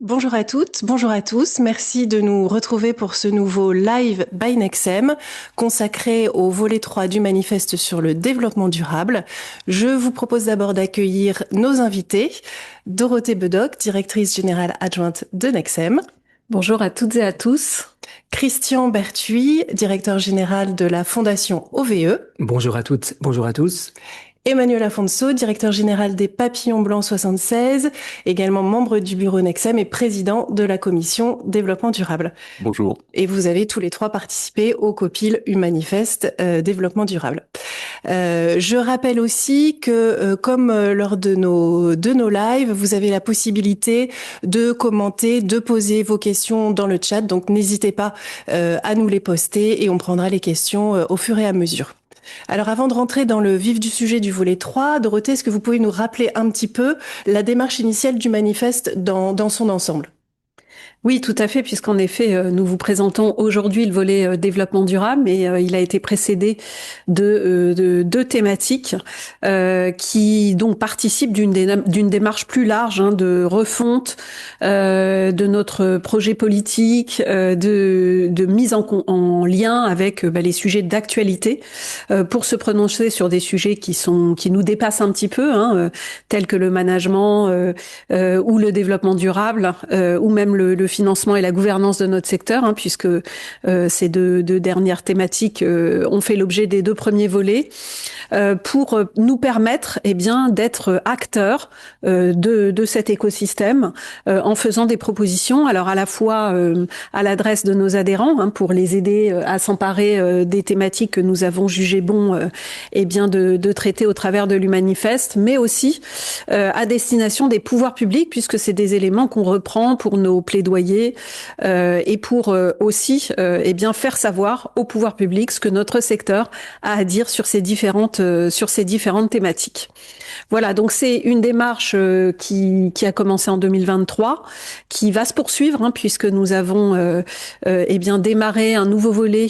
Bonjour à toutes, bonjour à tous. Merci de nous retrouver pour ce nouveau Live by Nexem consacré au volet 3 du manifeste sur le développement durable. Je vous propose d'abord d'accueillir nos invités. Dorothée Bedoc, directrice générale adjointe de Nexem. Bonjour à toutes et à tous. Christian Berthuis, directeur général de la Fondation OVE. Bonjour à toutes, bonjour à tous. Emmanuel Afonso, directeur général des Papillons Blancs 76, également membre du bureau Nexem et président de la commission développement durable. Bonjour. Et vous avez tous les trois participé au COPIL Humanifest développement durable. Je rappelle aussi que comme lors de nos lives, vous avez la possibilité de commenter, de poser vos questions dans le chat. Donc n'hésitez pas à nous les poster et on prendra les questions au fur et à mesure. Alors avant de rentrer dans le vif du sujet du volet 3, Dorothée, est-ce que vous pouvez nous rappeler un petit peu la démarche initiale du manifeste dans son ensemble ? Oui, tout à fait, puisqu'en effet, nous vous présentons aujourd'hui le volet développement durable, mais il a été précédé de deux thématiques qui donc participent d'une démarche plus large de refonte de notre projet politique, de mise en lien avec les sujets d'actualité, pour se prononcer sur des sujets qui nous dépassent un petit peu, tels que le management ou le développement durable, ou même le financement et la gouvernance de notre secteur, puisque ces deux dernières thématiques ont fait l'objet des deux premiers volets, pour nous permettre d'être acteurs de cet écosystème en faisant des propositions, alors à la fois à l'adresse de nos adhérents, pour les aider à s'emparer des thématiques que nous avons jugé bon de traiter au travers de l'Humanifest, mais aussi à destination des pouvoirs publics, puisque c'est des éléments qu'on reprend pour nos plaidoyers et pour aussi faire savoir aux pouvoirs publics ce que notre secteur a à dire sur ces différentes thématiques. Voilà, donc c'est une démarche qui a commencé en 2023, qui va se poursuivre, puisque nous avons démarré un nouveau volet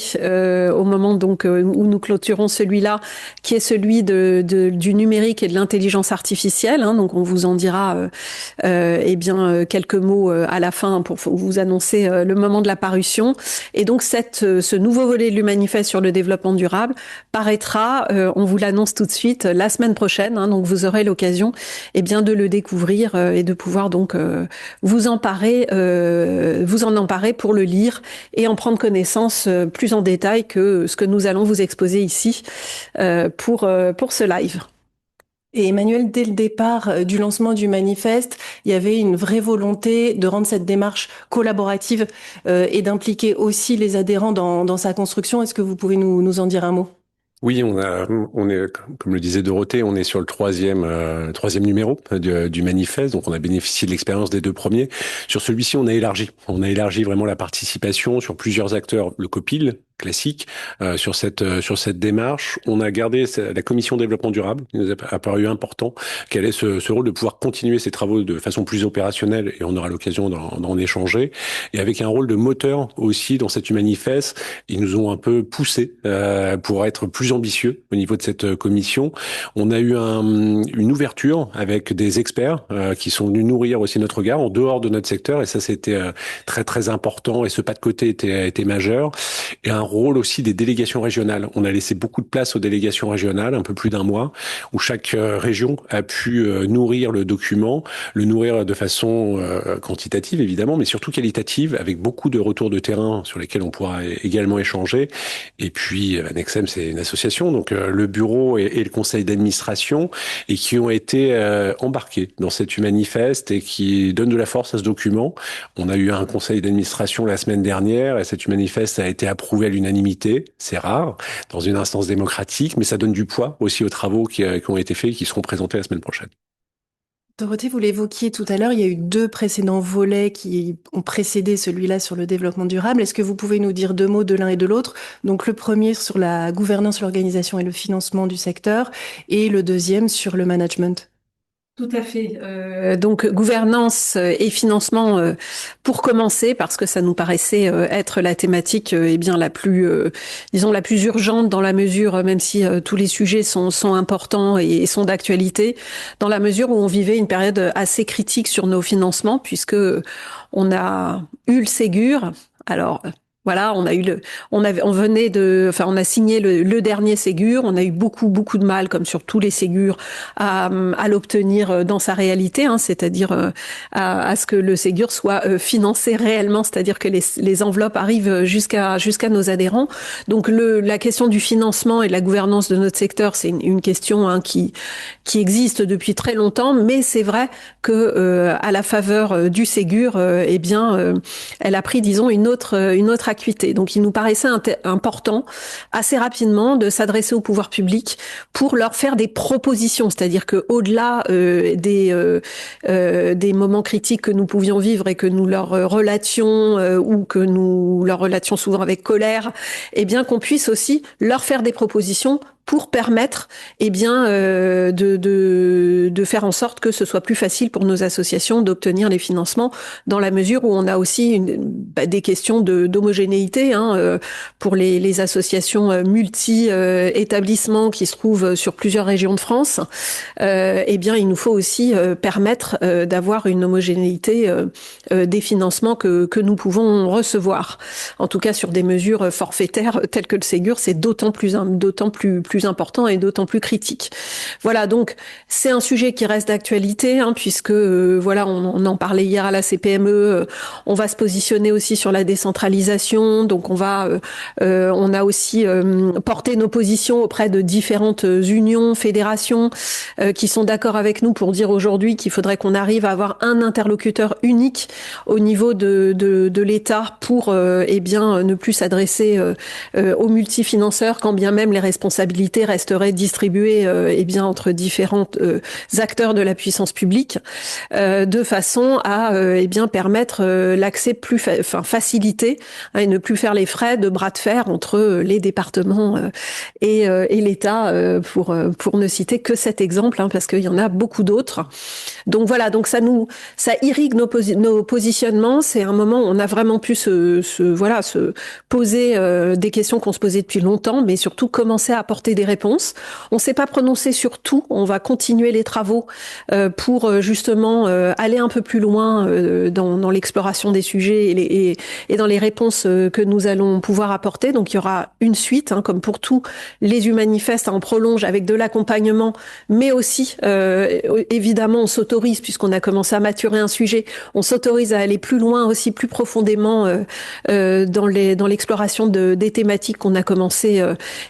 au moment donc où nous clôturons celui-là, qui est celui du numérique et de l'intelligence artificielle. Donc on vous en dira quelques mots à la fin pour vous annoncer le moment de la parution. Et donc ce nouveau volet de l'Humanifest sur le développement durable paraîtra, on vous l'annonce tout de suite, la semaine prochaine. Donc vous aurez l'occasion de le découvrir et de pouvoir donc vous en emparer pour le lire et en prendre connaissance plus en détail que ce que nous allons vous exposer ici pour ce live. Et Emmanuel, dès le départ du lancement du manifeste, il y avait une vraie volonté de rendre cette démarche collaborative et d'impliquer aussi les adhérents dans sa construction. Est-ce que vous pouvez nous en dire un mot ? Oui, on est, comme le disait Dorothée, on est sur le troisième numéro du manifeste. Donc, on a bénéficié de l'expérience des deux premiers. Sur celui-ci, on a élargi vraiment la participation sur plusieurs acteurs. Le COPIL classique sur cette démarche. On a gardé la commission développement durable. Il nous a apparu important qu'elle ait ce rôle de pouvoir continuer ses travaux de façon plus opérationnelle, et on aura l'occasion d'en échanger. Et avec un rôle de moteur aussi dans cette manifeste, ils nous ont un peu poussé pour être plus ambitieux au niveau de cette commission. On a eu une ouverture avec des experts qui sont venus nourrir aussi notre regard en dehors de notre secteur, et ça c'était très très important, et ce pas de côté était majeur. Et un rôle aussi des délégations régionales. On a laissé beaucoup de place aux délégations régionales, un peu plus d'un mois, où chaque région a pu nourrir le document, le nourrir de façon quantitative évidemment, mais surtout qualitative, avec beaucoup de retours de terrain sur lesquels on pourra également échanger. Et puis Nexem, c'est une association, donc le bureau et le conseil d'administration, et qui ont été embarqués dans cette manifeste et qui donnent de la force à ce document. On a eu un conseil d'administration la semaine dernière, et cette manifeste a été approuvée à l'unanimité. C'est rare dans une instance démocratique, mais ça donne du poids aussi aux travaux qui ont été faits et qui seront présentés la semaine prochaine. Dorothée, vous l'évoquiez tout à l'heure, il y a eu deux précédents volets qui ont précédé celui-là sur le développement durable. Est-ce que vous pouvez nous dire deux mots de l'un et de l'autre ? Donc le premier sur la gouvernance, l'organisation et le financement du secteur, et le deuxième sur le management. Tout à fait. Donc gouvernance et financement pour commencer, parce que ça nous paraissait être la thématique eh bien la plus, disons la plus urgente dans la mesure, même si tous les sujets sont importants et sont d'actualité, dans la mesure où on vivait une période assez critique sur nos financements, puisque on a eu le Ségur. Alors voilà, on a signé le dernier Ségur. On a eu beaucoup de mal, comme sur tous les Ségurs, à l'obtenir dans sa réalité, hein, c'est-à-dire à ce que le Ségur soit financé réellement, c'est-à-dire que les enveloppes arrivent jusqu'à nos adhérents. Donc la question du financement et de la gouvernance de notre secteur, c'est une question hein, qui existe depuis très longtemps, mais c'est vrai que à la faveur du Ségur, eh bien, elle a pris, disons, une autre acuité. Donc, il nous paraissait important, assez rapidement, de s'adresser au pouvoir public pour leur faire des propositions, c'est-à-dire que au-delà des moments critiques que nous pouvions vivre et que nous leur relations ou que nous leur relations souvent avec colère, eh bien, qu'on puisse aussi leur faire des propositions pour permettre, eh bien, de faire en sorte que ce soit plus facile pour nos associations d'obtenir les financements, dans la mesure où on a aussi des questions d'homogénéité hein, pour les associations multi-établissements qui se trouvent sur plusieurs régions de France. Eh bien, il nous faut aussi permettre d'avoir une homogénéité des financements que nous pouvons recevoir. En tout cas, sur des mesures forfaitaires telles que le Ségur, c'est d'autant plus important et d'autant plus critique. Voilà, donc c'est un sujet qui reste d'actualité, hein, puisque voilà, on en parlait hier à la CPME. On va se positionner aussi sur la décentralisation, donc on a aussi porté nos positions auprès de différentes unions, fédérations qui sont d'accord avec nous pour dire aujourd'hui qu'il faudrait qu'on arrive à avoir un interlocuteur unique au niveau de l'État pour eh bien ne plus s'adresser aux multifinanceurs, quand bien même les responsabilités resteraient distribuées eh bien entre différents acteurs de la puissance publique, de façon à eh bien permettre l'accès facilité hein, et ne plus faire les frais de bras de fer entre les départements et l'État pour ne citer que cet exemple hein, parce qu'il y en a beaucoup d'autres. Donc voilà, donc ça irrigue nos positionnements. C'est un moment où on a vraiment pu se poser des questions qu'on se posait depuis longtemps, mais surtout commencer à apporter des réponses. On ne s'est pas prononcé sur tout. On va continuer les travaux pour justement aller un peu plus loin dans l'exploration des sujets et dans les réponses que nous allons pouvoir apporter. Donc il y aura une suite, hein, comme pour tous les humanifestes, hein, on prolonge avec de l'accompagnement, mais aussi évidemment on s'autorise, puisqu'on a commencé à maturer un sujet, on s'autorise à aller plus loin aussi, plus profondément dans l'exploration des thématiques qu'on a commencé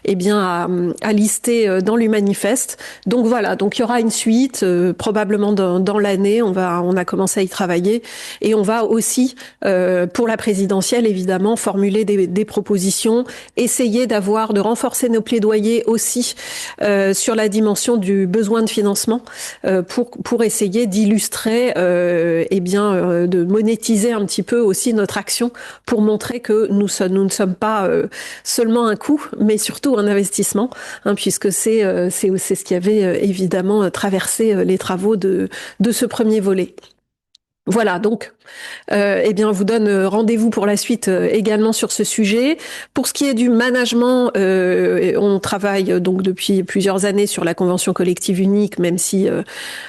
eh bien à lister dans l'Humanifeste. Donc voilà, donc il y aura une suite probablement dans l'année. On a commencé à y travailler et on va aussi pour la présidentielle évidemment formuler des propositions, essayer de renforcer nos plaidoyers aussi sur la dimension du besoin de financement pour essayer d'illustrer eh bien de monétiser un petit peu aussi notre action pour montrer que nous ne sommes pas seulement un coût, mais surtout un investissement, hein, puisque c'est ce qui avait évidemment traversé les travaux de ce premier volet. Voilà, donc, eh bien, on vous donne rendez-vous pour la suite également sur ce sujet. Pour ce qui est du management, on travaille donc depuis plusieurs années sur la convention collective unique, même si,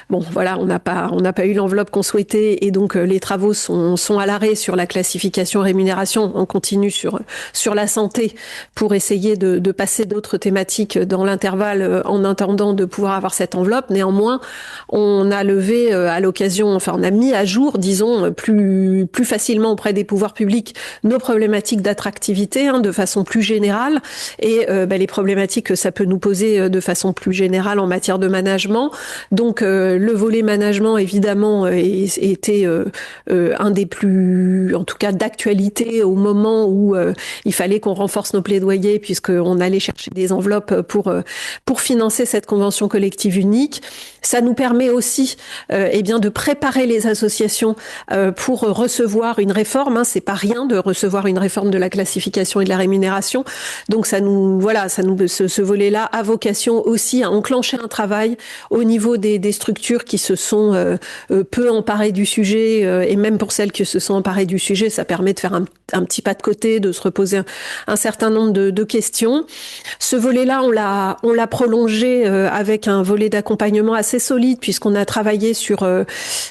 bon, voilà, on n'a pas eu l'enveloppe qu'on souhaitait et donc les travaux sont à l'arrêt sur la classification rémunération. On continue sur la santé pour essayer de passer d'autres thématiques dans l'intervalle en attendant de pouvoir avoir cette enveloppe. Néanmoins, on a levé à l'occasion, enfin, on a mis à jour disons, plus facilement auprès des pouvoirs publics nos problématiques d'attractivité hein, de façon plus générale et les problématiques que ça peut nous poser de façon plus générale en matière de management. Donc le volet management évidemment était un des plus, en tout cas d'actualité au moment où il fallait qu'on renforce nos plaidoyers puisqu'on allait chercher des enveloppes pour financer cette convention collective unique. Ça nous permet aussi eh bien de préparer les associations pour recevoir une réforme. C'est pas rien de recevoir une réforme de la classification et de la rémunération. Donc ce volet-là a vocation aussi à enclencher un travail au niveau des structures qui se sont peu emparées du sujet, et même pour celles qui se sont emparées du sujet, ça permet de faire un petit pas de côté, de se reposer un certain nombre de questions. Ce volet-là, on l'a prolongé avec un volet d'accompagnement assez solide, puisqu'on a travaillé sur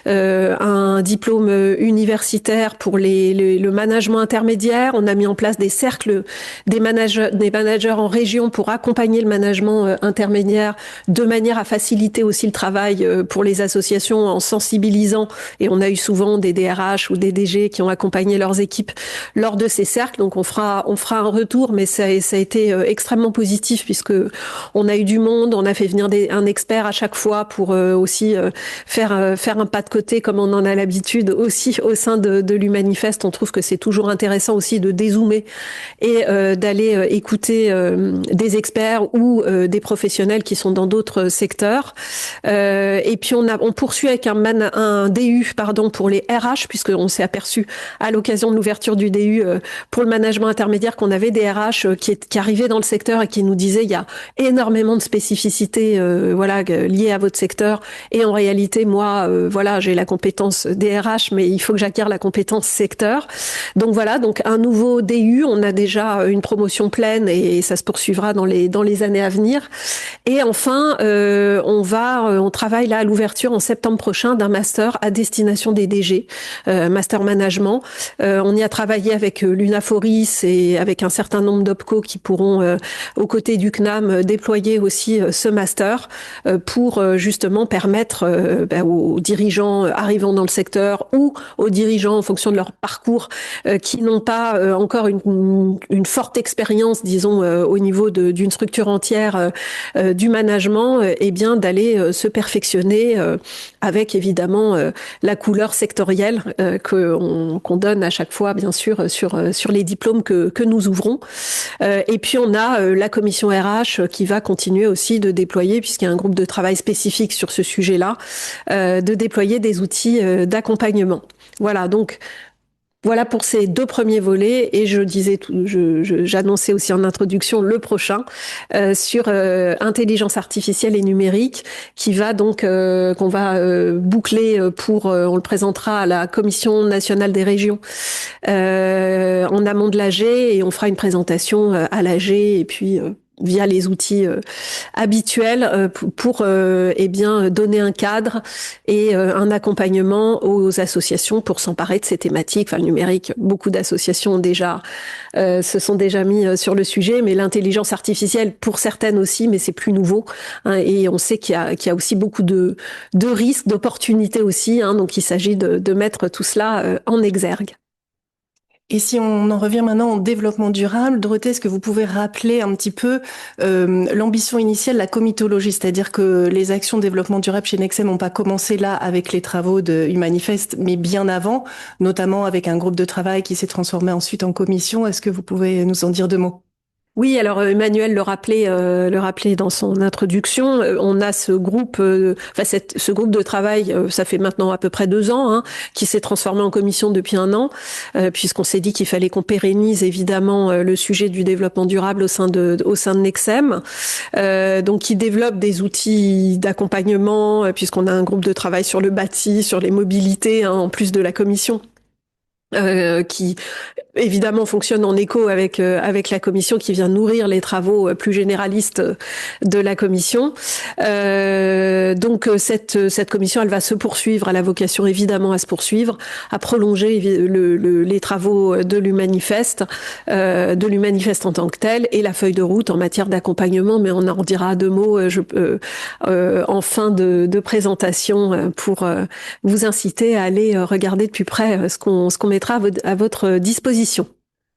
un diplôme universitaire pour le management intermédiaire. On a mis en place des cercles des managers en région pour accompagner le management intermédiaire, de manière à faciliter aussi le travail pour les associations en sensibilisant. Et on a eu souvent des DRH ou des DG qui ont accompagné leurs équipes lors de ces cercles. Donc on fera un retour, mais ça a été extrêmement positif, puisque on a eu du monde, on a fait venir un expert à chaque fois pour aussi faire un pas de côté, comme on en a l'habitude aussi au sein de l'Humanifest. On trouve que c'est toujours intéressant aussi de dézoomer et d'aller écouter des experts ou des professionnels qui sont dans d'autres secteurs. Et puis on poursuit avec un DU pour les RH, puisqu'on s'est aperçu à l'occasion de l'ouverture du DU pour le management intermédiaire qu'on avait des RH qui arrivaient dans le secteur et qui nous disaient il y a énormément de spécificités liées à votre secteur, et en réalité moi j'ai la compétence DRH, mais il faut que j'acquière la compétence secteur. Donc un nouveau DU, on a déjà une promotion pleine et ça se poursuivra dans les années à venir. Et enfin on travaille là à l'ouverture en septembre prochain d'un master à destination des DG, master management. On y a travaillé avec l'Unaforis et avec un certain nombre d'OPCO qui pourront aux côtés du CNAM déployer aussi ce master pour justement permettre aux dirigeants arrivant dans le secteur ou aux dirigeants en fonction de leur parcours qui n'ont pas encore une forte expérience, disons, au niveau d'une structure entière du management, d'aller se perfectionner avec évidemment la couleur sectorielle qu'on donne à chaque fois, bien sûr, sur les diplômes que nous ouvrons. Et puis on a la commission RH qui va continuer aussi de déployer, puisqu'il y a un groupe de travail spécifique sur ce sujet-là, de déployer des outils d'accompagnement. Voilà pour ces deux premiers volets, et j'annonçais aussi en introduction le prochain sur intelligence artificielle et numérique, qui va qu'on va boucler on le présentera à la Commission nationale des régions en amont de l'AG, et on fera une présentation à l'AG et puis via les outils habituels pour donner un cadre et un accompagnement aux associations pour s'emparer de ces thématiques. Le numérique, beaucoup d'associations se sont déjà mis sur le sujet, mais l'intelligence artificielle pour certaines aussi, mais c'est plus nouveau, et on sait qu'il y a aussi beaucoup de risques, d'opportunités aussi, donc il s'agit de mettre tout cela en exergue. Et si on en revient maintenant au développement durable, Dorothée, est-ce que vous pouvez rappeler un petit peu l'ambition initiale, la comitologie, c'est-à-dire que les actions de développement durable chez Nexem n'ont pas commencé là avec les travaux de Humanifest, mais bien avant, notamment avec un groupe de travail qui s'est transformé ensuite en commission. Est-ce que vous pouvez nous en dire deux mots ? Oui, alors Emmanuel le rappelait dans son introduction. On a ce groupe, ce groupe de travail, ça fait maintenant à peu près 2 ans, qui s'est transformé en commission depuis 1 an, puisqu'on s'est dit qu'il fallait qu'on pérennise évidemment le sujet du développement durable au sein de Nexem, donc qui développe des outils d'accompagnement, puisqu'on a un groupe de travail sur le bâti, sur les mobilités, en plus de la commission. Qui évidemment fonctionne en écho avec la commission, qui vient nourrir les travaux plus généralistes de la commission. Donc cette commission, elle va se poursuivre, elle a vocation évidemment à se poursuivre, à prolonger les travaux de l'Humanifest en tant que tel, et la feuille de route en matière d'accompagnement, mais on en dira 2 mots en fin de présentation pour vous inciter à aller regarder de plus près ce qu'on mettra à votre disposition.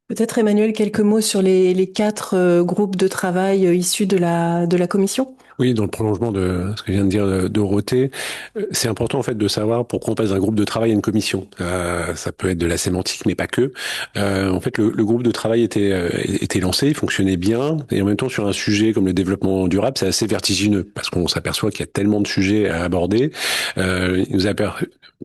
Peut-être, Emmanuel, quelques mots sur les 4 groupes de travail issus de la commission ? Oui, dans le prolongement de ce que vient de dire Dorothée, c'est important en fait de savoir pourquoi on passe d'un groupe de travail à une commission. Ça peut être de la sémantique, mais pas que. En fait, le groupe de travail était lancé, il fonctionnait bien, et en même temps sur un sujet comme le développement durable, c'est assez vertigineux parce qu'on s'aperçoit qu'il y a tellement de sujets à aborder. Il nous a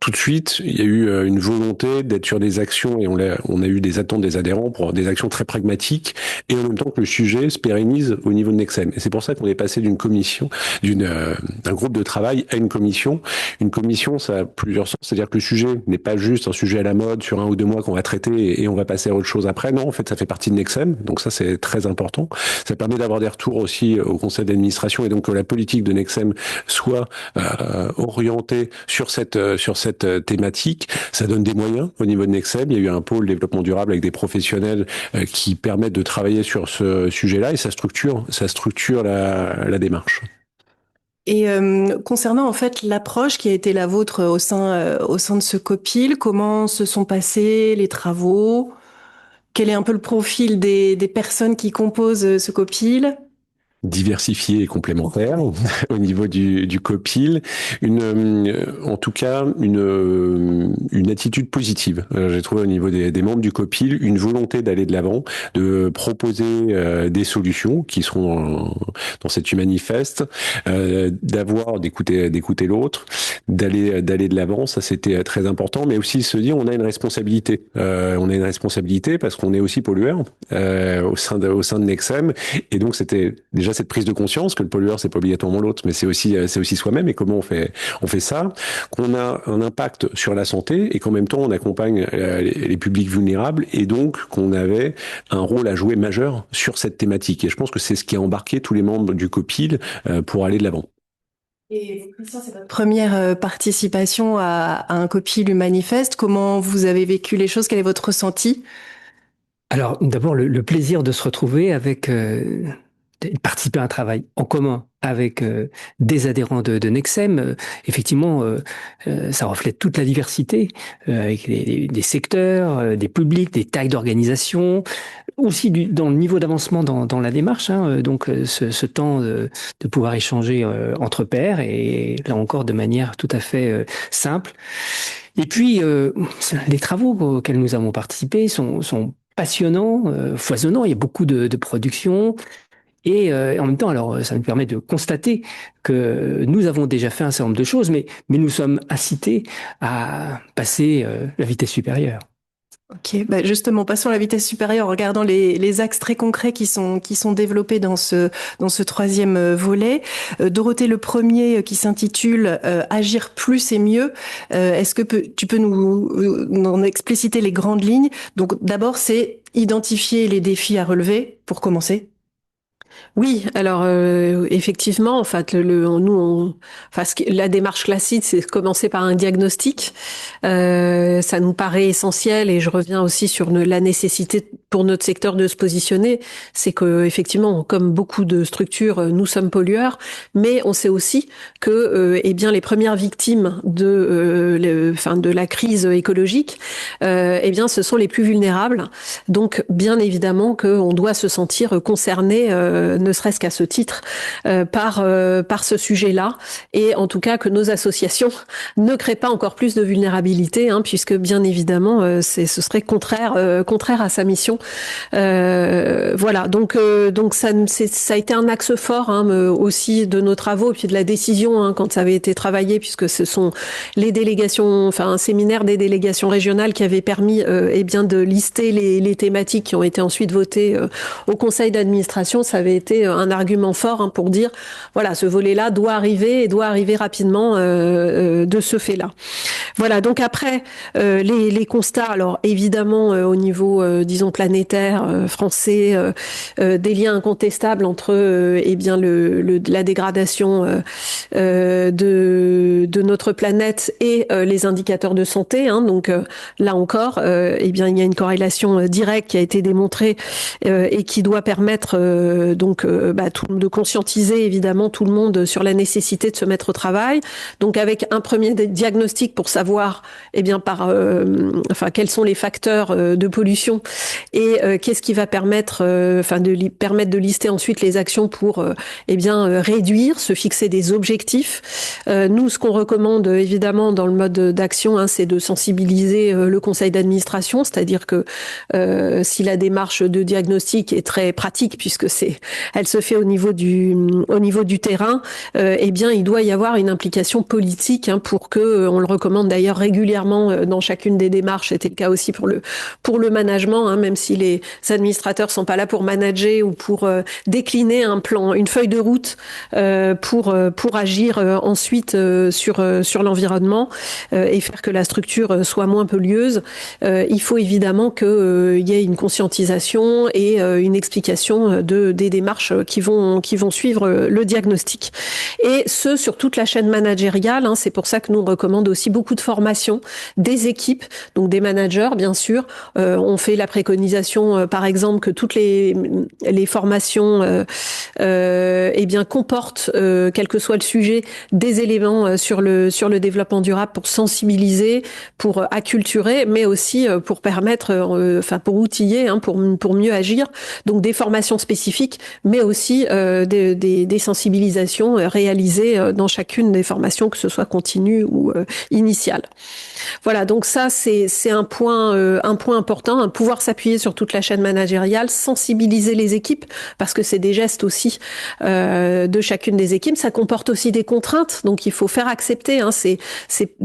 tout de suite, il y a eu une volonté d'être sur des actions et on a eu des attentes des adhérents pour des actions très pragmatiques et en même temps que le sujet se pérennise au niveau de Nexem. Et c'est pour ça qu'on est passé d'une commission, d'un groupe de travail à une commission. Une commission, ça a plusieurs sens, c'est-à-dire que le sujet n'est pas juste un sujet à la mode sur 1 ou 2 mois qu'on va traiter et on va passer à autre chose après. Non, en fait, ça fait partie de Nexem, donc ça c'est très important. Ça permet d'avoir des retours aussi au conseil d'administration et donc que la politique de Nexem soit orientée sur cette thématique. Ça donne des moyens au niveau de Nexem. Il y a eu un pôle développement durable avec des professionnels qui permettent de travailler sur ce sujet-là et ça structure la démarche. Et concernant en fait l'approche qui a été la vôtre au sein de ce COPIL, comment se sont passés les travaux? Quel est un peu le profil des personnes qui composent ce COPIL? Diversifié et complémentaire au niveau du COPIL, en tout cas une attitude positive. J'ai trouvé au niveau des membres du COPIL une volonté d'aller de l'avant, de proposer des solutions qui seront dans cette manifeste, d'écouter l'autre, d'aller de l'avant. Ça c'était très important, mais aussi se dire on a une responsabilité. On a une responsabilité parce qu'on est aussi pollueur au sein de Nexem, et donc c'était déjà cette prise de conscience que le pollueur c'est pas obligatoirement l'autre, mais c'est aussi soi-même et comment on fait ça, qu'on a un impact sur la santé et qu'en même temps on accompagne les publics vulnérables et donc qu'on avait un rôle à jouer majeur sur cette thématique. Et je pense que c'est ce qui a embarqué tous les membres du COPIL pour aller de l'avant. Et Christian, c'est votre première participation à un COPIL Humanifest. Comment vous avez vécu les choses? Quel est votre ressenti? Alors, d'abord, le plaisir de se retrouver avec, de participer à un travail en commun avec des adhérents de Nexem. Effectivement, ça reflète toute la diversité, avec des secteurs, des publics, des tailles d'organisation, aussi dans le niveau d'avancement dans la démarche. Donc, ce temps de pouvoir échanger entre pairs, et là encore de manière tout à fait simple. Et puis, les travaux auxquels nous avons participé sont passionnants, foisonnants. Il y a beaucoup de production. Et en même temps, alors, ça nous permet de constater que nous avons déjà fait un certain nombre de choses, mais nous sommes incités à passer la vitesse supérieure. Ok, bah justement, passons à la vitesse supérieure en regardant les axes très concrets qui sont développés dans ce troisième volet. Dorothée, le premier qui s'intitule Agir plus et mieux. Est-ce que tu peux nous en expliciter les grandes lignes? Donc d'abord, c'est identifier les défis à relever pour commencer. Oui, alors effectivement, en fait, la démarche classique, c'est commencer par un diagnostic. Ça nous paraît essentiel, et je reviens aussi sur la nécessité pour notre secteur de se positionner. C'est que effectivement, comme beaucoup de structures, nous sommes pollueurs, mais on sait aussi que, eh bien, les premières victimes de la crise écologique, eh bien, ce sont les plus vulnérables. Donc, bien évidemment, qu'on doit se sentir concerné. Ne serait-ce qu'à ce titre, par ce sujet-là, et en tout cas que nos associations ne créent pas encore plus de vulnérabilité, puisque bien évidemment ce serait contraire à sa mission. Voilà, donc ça a été un axe fort aussi de nos travaux, et puis de la décision quand ça avait été travaillé, puisque ce sont les délégations, enfin un séminaire des délégations régionales qui avait permis eh bien de lister les thématiques qui ont été ensuite votées au conseil d'administration. Ça avait été un argument fort pour dire voilà, ce volet-là doit arriver, et doit arriver rapidement de ce fait-là. Voilà, donc après les constats, alors évidemment au niveau disons planétaire français, des liens incontestables entre eh bien la dégradation de notre planète et les indicateurs de santé, donc là encore eh bien il y a une corrélation directe qui a été démontrée et qui doit permettre de conscientiser évidemment tout le monde sur la nécessité de se mettre au travail. Donc avec un premier diagnostic pour savoir, eh bien par quels sont les facteurs de pollution et qu'est-ce qui va permettre, permettre de lister ensuite les actions pour, réduire, se fixer des objectifs. Nous, ce qu'on recommande évidemment dans le mode d'action, c'est de sensibiliser le conseil d'administration, c'est-à-dire que si la démarche de diagnostic est très pratique puisque elle se fait au niveau du terrain, il doit y avoir une implication politique pour que, on le recommande d'ailleurs régulièrement dans chacune des démarches. C'était le cas aussi pour le management, même si les administrateurs sont pas là pour manager ou pour décliner un plan, une feuille de route pour agir ensuite sur l'environnement et faire que la structure soit moins pollueuse. Il faut évidemment qu'il y ait une conscientisation et une explication des démarches qui vont suivre le diagnostic. Et ce, sur toute la chaîne managériale. C'est pour ça que nous on recommande aussi beaucoup de formations des équipes, donc des managers bien sûr. On fait la préconisation, par exemple, que toutes les formations comportent, quel que soit le sujet, des éléments sur le développement durable pour sensibiliser, pour acculturer, mais aussi pour permettre, pour outiller, pour mieux agir. Donc des formations spécifiques, mais aussi des sensibilisations réalisées dans chacune des formations, que ce soit continue ou initiale. Voilà, donc ça c'est un point important, pouvoir s'appuyer sur toute la chaîne managériale, sensibiliser les équipes, parce que c'est des gestes aussi de chacune des équipes. Ça comporte aussi des contraintes, donc il faut faire accepter. C'est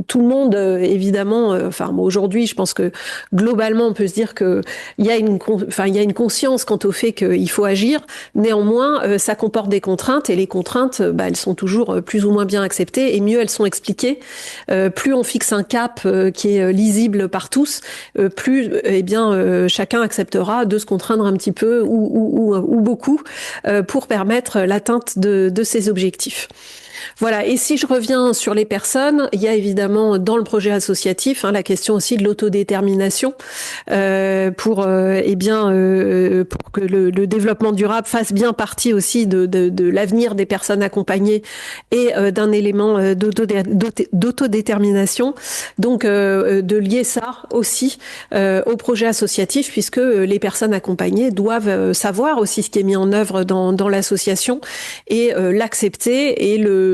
tout le monde évidemment. Aujourd'hui, je pense que globalement, on peut se dire que il y a une conscience quant au fait qu'il faut agir. Néanmoins, ça comporte des contraintes et les contraintes, elles sont toujours plus ou moins bien acceptées et mieux elles sont expliquées. Plus on fixe un cap qui est lisible par tous, plus chacun acceptera de se contraindre un petit peu ou beaucoup pour permettre l'atteinte de ses objectifs. Voilà. Et si je reviens sur les personnes, il y a évidemment dans le projet associatif la question aussi de l'autodétermination pour que le développement durable fasse bien partie aussi de l'avenir des personnes accompagnées et d'un élément d'autodétermination. Donc de lier ça aussi au projet associatif, puisque les personnes accompagnées doivent savoir aussi ce qui est mis en œuvre dans l'association et l'accepter et le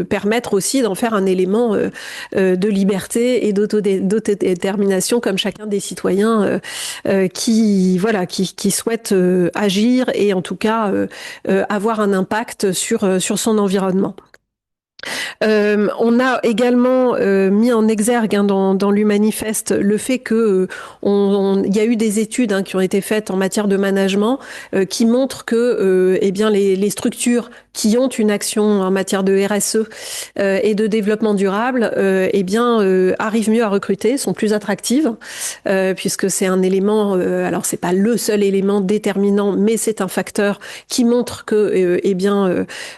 permettre aussi d'en faire un élément de liberté et d'autodétermination comme chacun des citoyens qui souhaitent agir et en tout cas avoir un impact sur son environnement. On a également mis en exergue dans l'Humanifest le fait que il y a eu des études qui ont été faites en matière de management qui montrent que les structures qui ont une action en matière de RSE et de développement durable arrivent mieux à recruter, sont plus attractives puisque c'est un élément alors c'est pas le seul élément déterminant, mais c'est un facteur qui montre que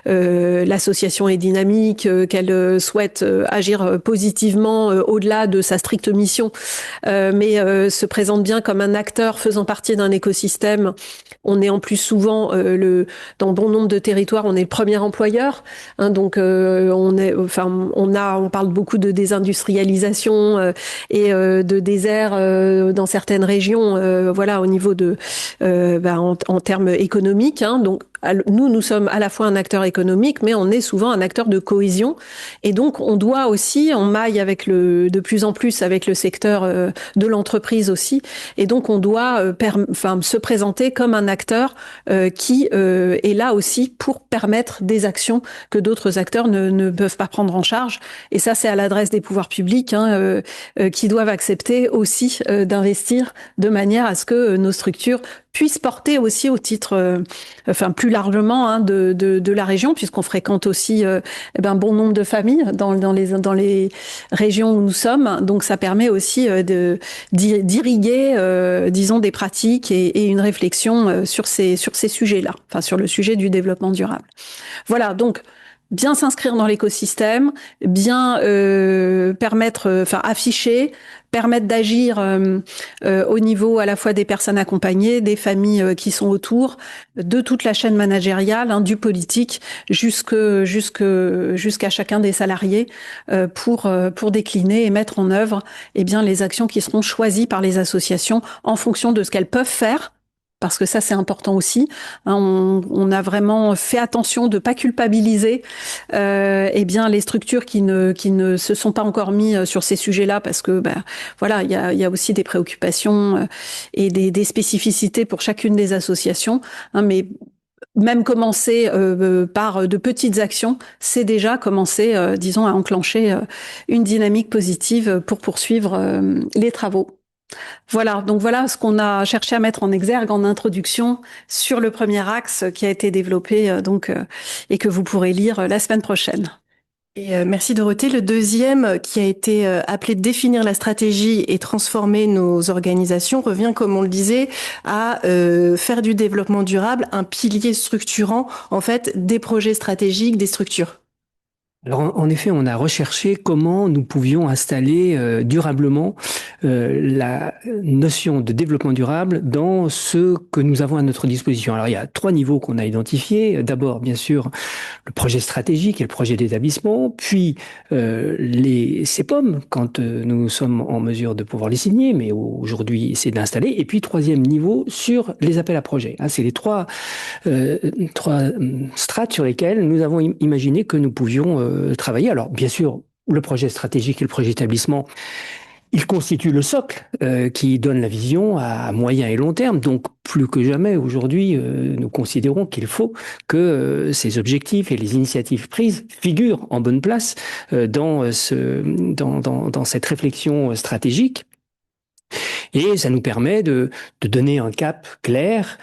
l'association est dynamique, qu'elle souhaite agir positivement au-delà de sa stricte mission, mais se présente bien comme un acteur faisant partie d'un écosystème. On est en plus souvent dans bon nombre de territoires, on est le premier employeur, donc on parle beaucoup de désindustrialisation et de désert dans certaines régions, au niveau de en termes économiques, donc nous sommes à la fois un acteur économique, mais on est souvent un acteur de cohésion. Et donc, on doit aussi, on maille de plus en plus avec le secteur de l'entreprise aussi. Et donc, on doit se présenter comme un acteur qui est là aussi pour permettre des actions que d'autres acteurs ne peuvent pas prendre en charge. Et ça, c'est à l'adresse des pouvoirs publics qui doivent accepter aussi d'investir de manière à ce que nos structures puissent porter aussi au titre, plus largement de la région, puisqu'on fréquente aussi bon nombre de familles dans les régions où nous sommes. Donc ça permet aussi d'irriguer, disons, des pratiques et une réflexion sur ces sujets-là, sur le sujet du développement durable. Voilà, donc bien s'inscrire dans l'écosystème, bien afficher, permettre d'agir au niveau à la fois des personnes accompagnées, des familles qui sont autour, de toute la chaîne managériale, du politique jusqu'à chacun des salariés pour décliner et mettre en œuvre les actions qui seront choisies par les associations en fonction de ce qu'elles peuvent faire. Parce que ça, c'est important aussi. On a vraiment fait attention de pas culpabiliser les structures qui ne se sont pas encore mis sur ces sujets-là, parce que il y a aussi des préoccupations et des spécificités pour chacune des associations. Mais même commencer par de petites actions, c'est déjà commencer, disons, à enclencher une dynamique positive pour poursuivre les travaux. Voilà, donc voilà ce qu'on a cherché à mettre en exergue en introduction sur le premier axe qui a été développé et que vous pourrez lire la semaine prochaine. Et merci Dorothée. Le deuxième, qui a été appelé définir la stratégie et transformer nos organisations, revient, comme on le disait, à faire du développement durable un pilier structurant en fait des projets stratégiques, des structures. Alors en effet, on a recherché comment nous pouvions installer durablement la notion de développement durable dans ce que nous avons à notre disposition. Alors il y a 3 niveaux qu'on a identifiés. D'abord, bien sûr, le projet stratégique et le projet d'établissement, puis les CEPOM, quand nous sommes en mesure de pouvoir les signer, mais aujourd'hui c'est d'installer. Et puis 3e niveau sur les appels à projets. C'est les 3 strates sur lesquelles nous avons imaginé que nous pouvions travailler. Alors, bien sûr, le projet stratégique et le projet établissement, ils constituent le socle qui donne la vision à moyen et long terme. Donc, plus que jamais, aujourd'hui, nous considérons qu'il faut que ces objectifs et les initiatives prises figurent en bonne place dans cette réflexion stratégique. Et ça nous permet de donner un cap clair,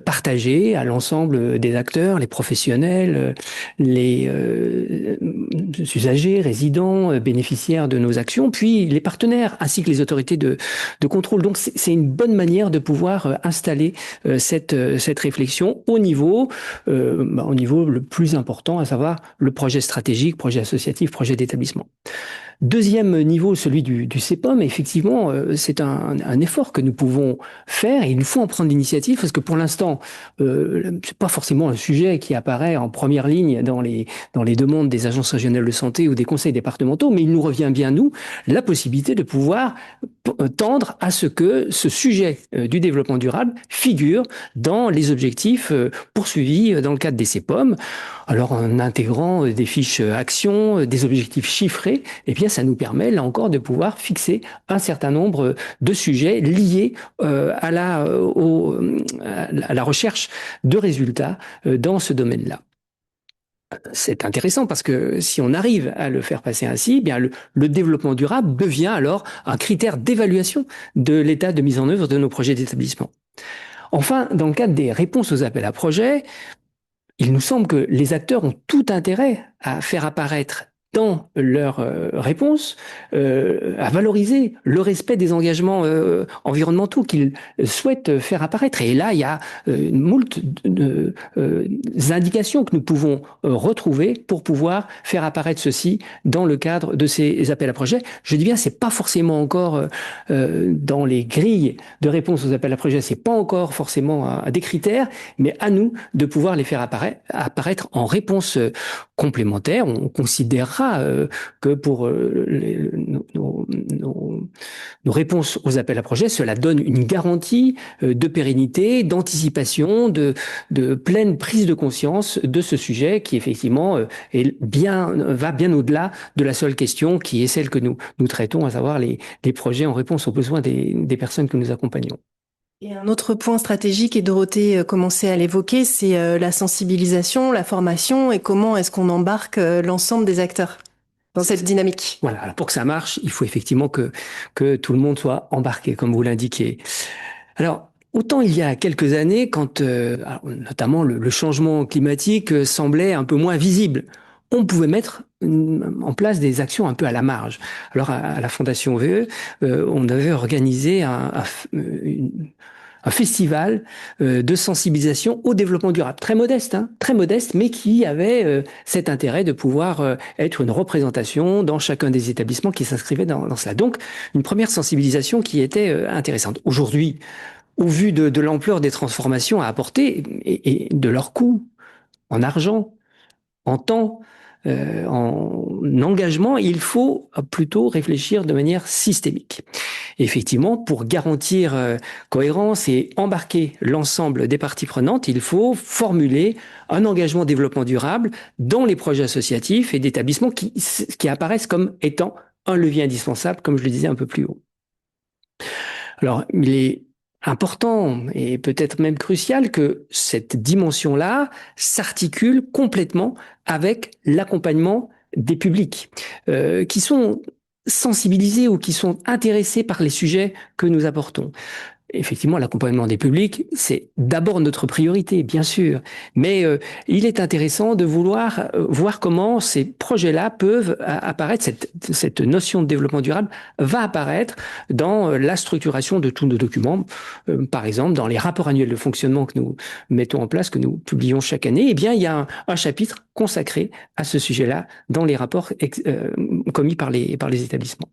partagé à l'ensemble des acteurs, les professionnels, les usagers, résidents, bénéficiaires de nos actions, puis les partenaires, ainsi que les autorités de contrôle. Donc c'est une bonne manière de pouvoir installer cette réflexion au niveau le plus important, à savoir le projet stratégique, projet associatif, projet d'établissement. Deuxième niveau, celui du CEPOM, effectivement, c'est un effort que nous pouvons faire et il nous faut en prendre l'initiative parce que pour l'instant, c'est pas forcément un sujet qui apparaît en première ligne dans les demandes des agences régionales de santé ou des conseils départementaux, mais il nous revient bien, nous, la possibilité de pouvoir tendre à ce que ce sujet du développement durable figure dans les objectifs poursuivis dans le cadre des CEPOM. Alors, en intégrant des fiches actions, des objectifs chiffrés, eh bien, ça nous permet, là encore, de pouvoir fixer un certain nombre de sujets liés à la recherche de résultats dans ce domaine-là. C'est intéressant parce que si on arrive à le faire passer ainsi, eh bien le développement durable devient alors un critère d'évaluation de l'état de mise en œuvre de nos projets d'établissement. Enfin, dans le cadre des réponses aux appels à projets, il nous semble que les acteurs ont tout intérêt à faire apparaître dans leurs réponses, à valoriser le respect des engagements environnementaux qu'ils souhaitent faire apparaître. Et là, il y a moult indications que nous pouvons retrouver pour pouvoir faire apparaître ceci dans le cadre de ces appels à projets. Je dis bien, c'est pas forcément encore dans les grilles de réponse aux appels à projets, c'est pas encore forcément des critères, mais à nous de pouvoir les faire apparaître en réponse complémentaire. On considérera que pour nos réponses aux appels à projets, cela donne une garantie de pérennité, d'anticipation, de pleine prise de conscience de ce sujet qui effectivement va bien au-delà de la seule question qui est celle que nous traitons, à savoir les projets en réponse aux besoins des personnes que nous accompagnons. Et un autre point stratégique, et Dorothée commençait à l'évoquer, c'est la sensibilisation, la formation et comment est-ce qu'on embarque l'ensemble des acteurs dans cette dynamique. Voilà, alors pour que ça marche, il faut effectivement que tout le monde soit embarqué, comme vous l'indiquez. Alors, autant il y a quelques années, quand notamment le changement climatique semblait un peu moins visible, on pouvait mettre en place des actions un peu à la marge. Alors à la Fondation VE, on avait organisé un festival de sensibilisation au développement durable. Très modeste, hein, très modeste, mais qui avait cet intérêt de pouvoir être une représentation dans chacun des établissements qui s'inscrivaient dans cela. Donc, une première sensibilisation qui était intéressante. Aujourd'hui, au vu de l'ampleur des transformations à apporter et de leur coût en argent, en temps, en engagement, il faut plutôt réfléchir de manière systémique. Et effectivement, pour garantir cohérence et embarquer l'ensemble des parties prenantes, il faut formuler un engagement développement durable dans les projets associatifs et d'établissements qui apparaissent comme étant un levier indispensable, comme je le disais un peu plus haut. Alors, il est important et peut-être même crucial que cette dimension-là s'articule complètement avec l'accompagnement des publics qui sont sensibilisés ou qui sont intéressés par les sujets que nous apportons. Effectivement, l'accompagnement des publics, c'est d'abord notre priorité, bien sûr, mais il est intéressant de vouloir voir comment ces projets-là peuvent apparaître, cette notion de développement durable va apparaître dans la structuration de tous nos documents, par exemple dans les rapports annuels de fonctionnement que nous mettons en place, que nous publions chaque année. Eh bien, il y a un chapitre consacré à ce sujet-là dans les rapports commis par les établissements.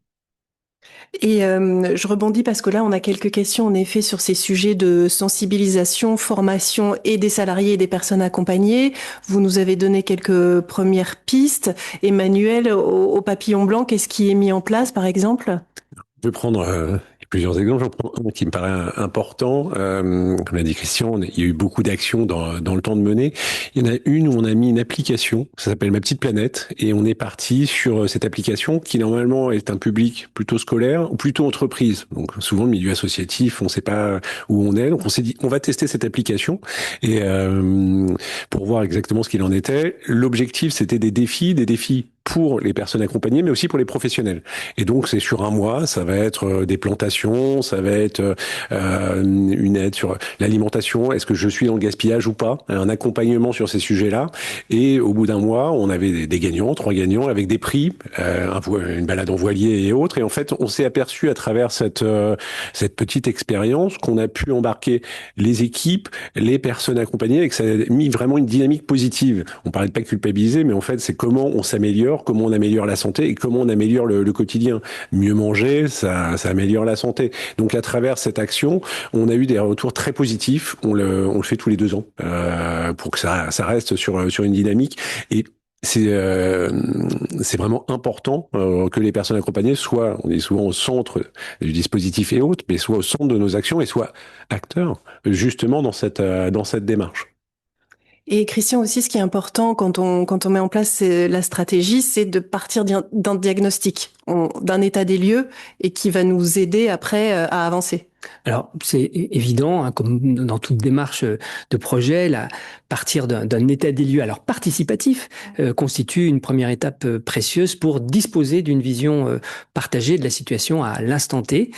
Et je rebondis parce que là, on a quelques questions en effet sur ces sujets de sensibilisation, formation et des salariés et des personnes accompagnées. Vous nous avez donné quelques premières pistes. Emmanuel, au papillon blanc, qu'est-ce qui est mis en place, par exemple? Je vais prendre plusieurs exemples. J'en prends un qui me paraît important. Comme l'a dit Christian, il y a eu beaucoup d'actions dans le temps de mener. Il y en a une où on a mis une application, ça s'appelle Ma Petite Planète, et on est parti sur cette application qui normalement est un public plutôt scolaire ou plutôt entreprise. Donc souvent le milieu associatif, on ne sait pas où on est. Donc on s'est dit, on va tester cette application et pour voir exactement ce qu'il en était. L'objectif, c'était des défis pour les personnes accompagnées, mais aussi pour les professionnels. Et donc, c'est sur un mois, ça va être des plantations, ça va être une aide sur l'alimentation, est-ce que je suis dans le gaspillage ou pas, un accompagnement sur ces sujets-là. Et au bout d'un mois, on avait des gagnants, 3 gagnants, avec des prix, une balade en voilier et autres. Et en fait, on s'est aperçu à travers cette petite expérience qu'on a pu embarquer les équipes, les personnes accompagnées, et que ça a mis vraiment une dynamique positive. On parlait de pas culpabiliser, mais en fait, c'est comment on s'améliore, comment on améliore la santé et comment on améliore le quotidien. Mieux manger, ça améliore la santé. Donc à travers cette action, on a eu des retours très positifs. On le fait tous les 2 ans pour que ça reste sur une dynamique. Et c'est vraiment important que les personnes accompagnées soient, on est souvent au centre du dispositif et autres, mais soient au centre de nos actions et soient acteurs justement dans cette démarche. Et Christian aussi, ce qui est important quand on met en place la stratégie, c'est de partir d'un diagnostic, d'un état des lieux, et qui va nous aider après à avancer. Alors, c'est évident, hein, comme dans toute démarche de projet, partir d'un état des lieux alors participatif constitue une première étape précieuse pour disposer d'une vision partagée de la situation à l'instant T.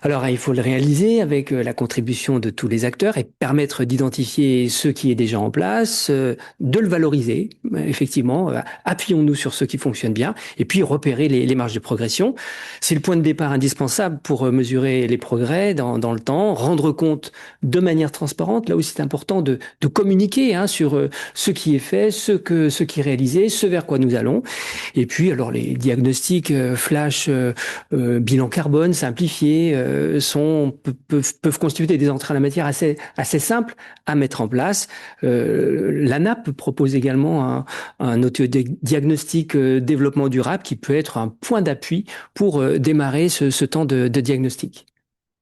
Alors, il faut le réaliser avec la contribution de tous les acteurs et permettre d'identifier ce qui est déjà en place, de le valoriser, effectivement. Appuyons-nous sur ce qui fonctionne bien et puis repérer les marges de progression. C'est le point de départ indispensable pour mesurer les progrès dans le temps, rendre compte de manière transparente. Là aussi, c'est important de communiquer sur ce qui est fait, ce qui est réalisé, ce vers quoi nous allons. Et puis, alors, les diagnostics flash, bilan carbone simplifié, peuvent constituer des entrées en la matière assez simples à mettre en place. L'ANAP propose également un autodiagnostic développement durable qui peut être un point d'appui pour démarrer ce temps de diagnostic.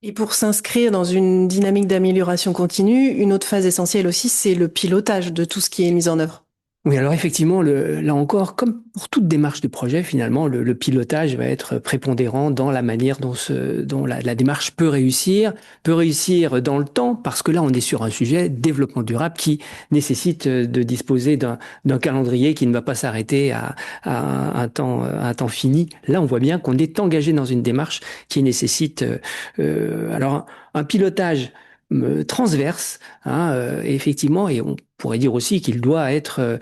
Et pour s'inscrire dans une dynamique d'amélioration continue, une autre phase essentielle aussi, c'est le pilotage de tout ce qui est mis en œuvre. Oui, alors effectivement, là encore, comme pour toute démarche de projet, finalement, le pilotage va être prépondérant dans la manière dont la démarche peut réussir dans le temps, parce que là, on est sur un sujet développement durable qui nécessite de disposer d'un calendrier qui ne va pas s'arrêter à un temps fini. Là, on voit bien qu'on est engagé dans une démarche qui nécessite alors un pilotage transverse, effectivement, et pourrait dire aussi qu'il doit être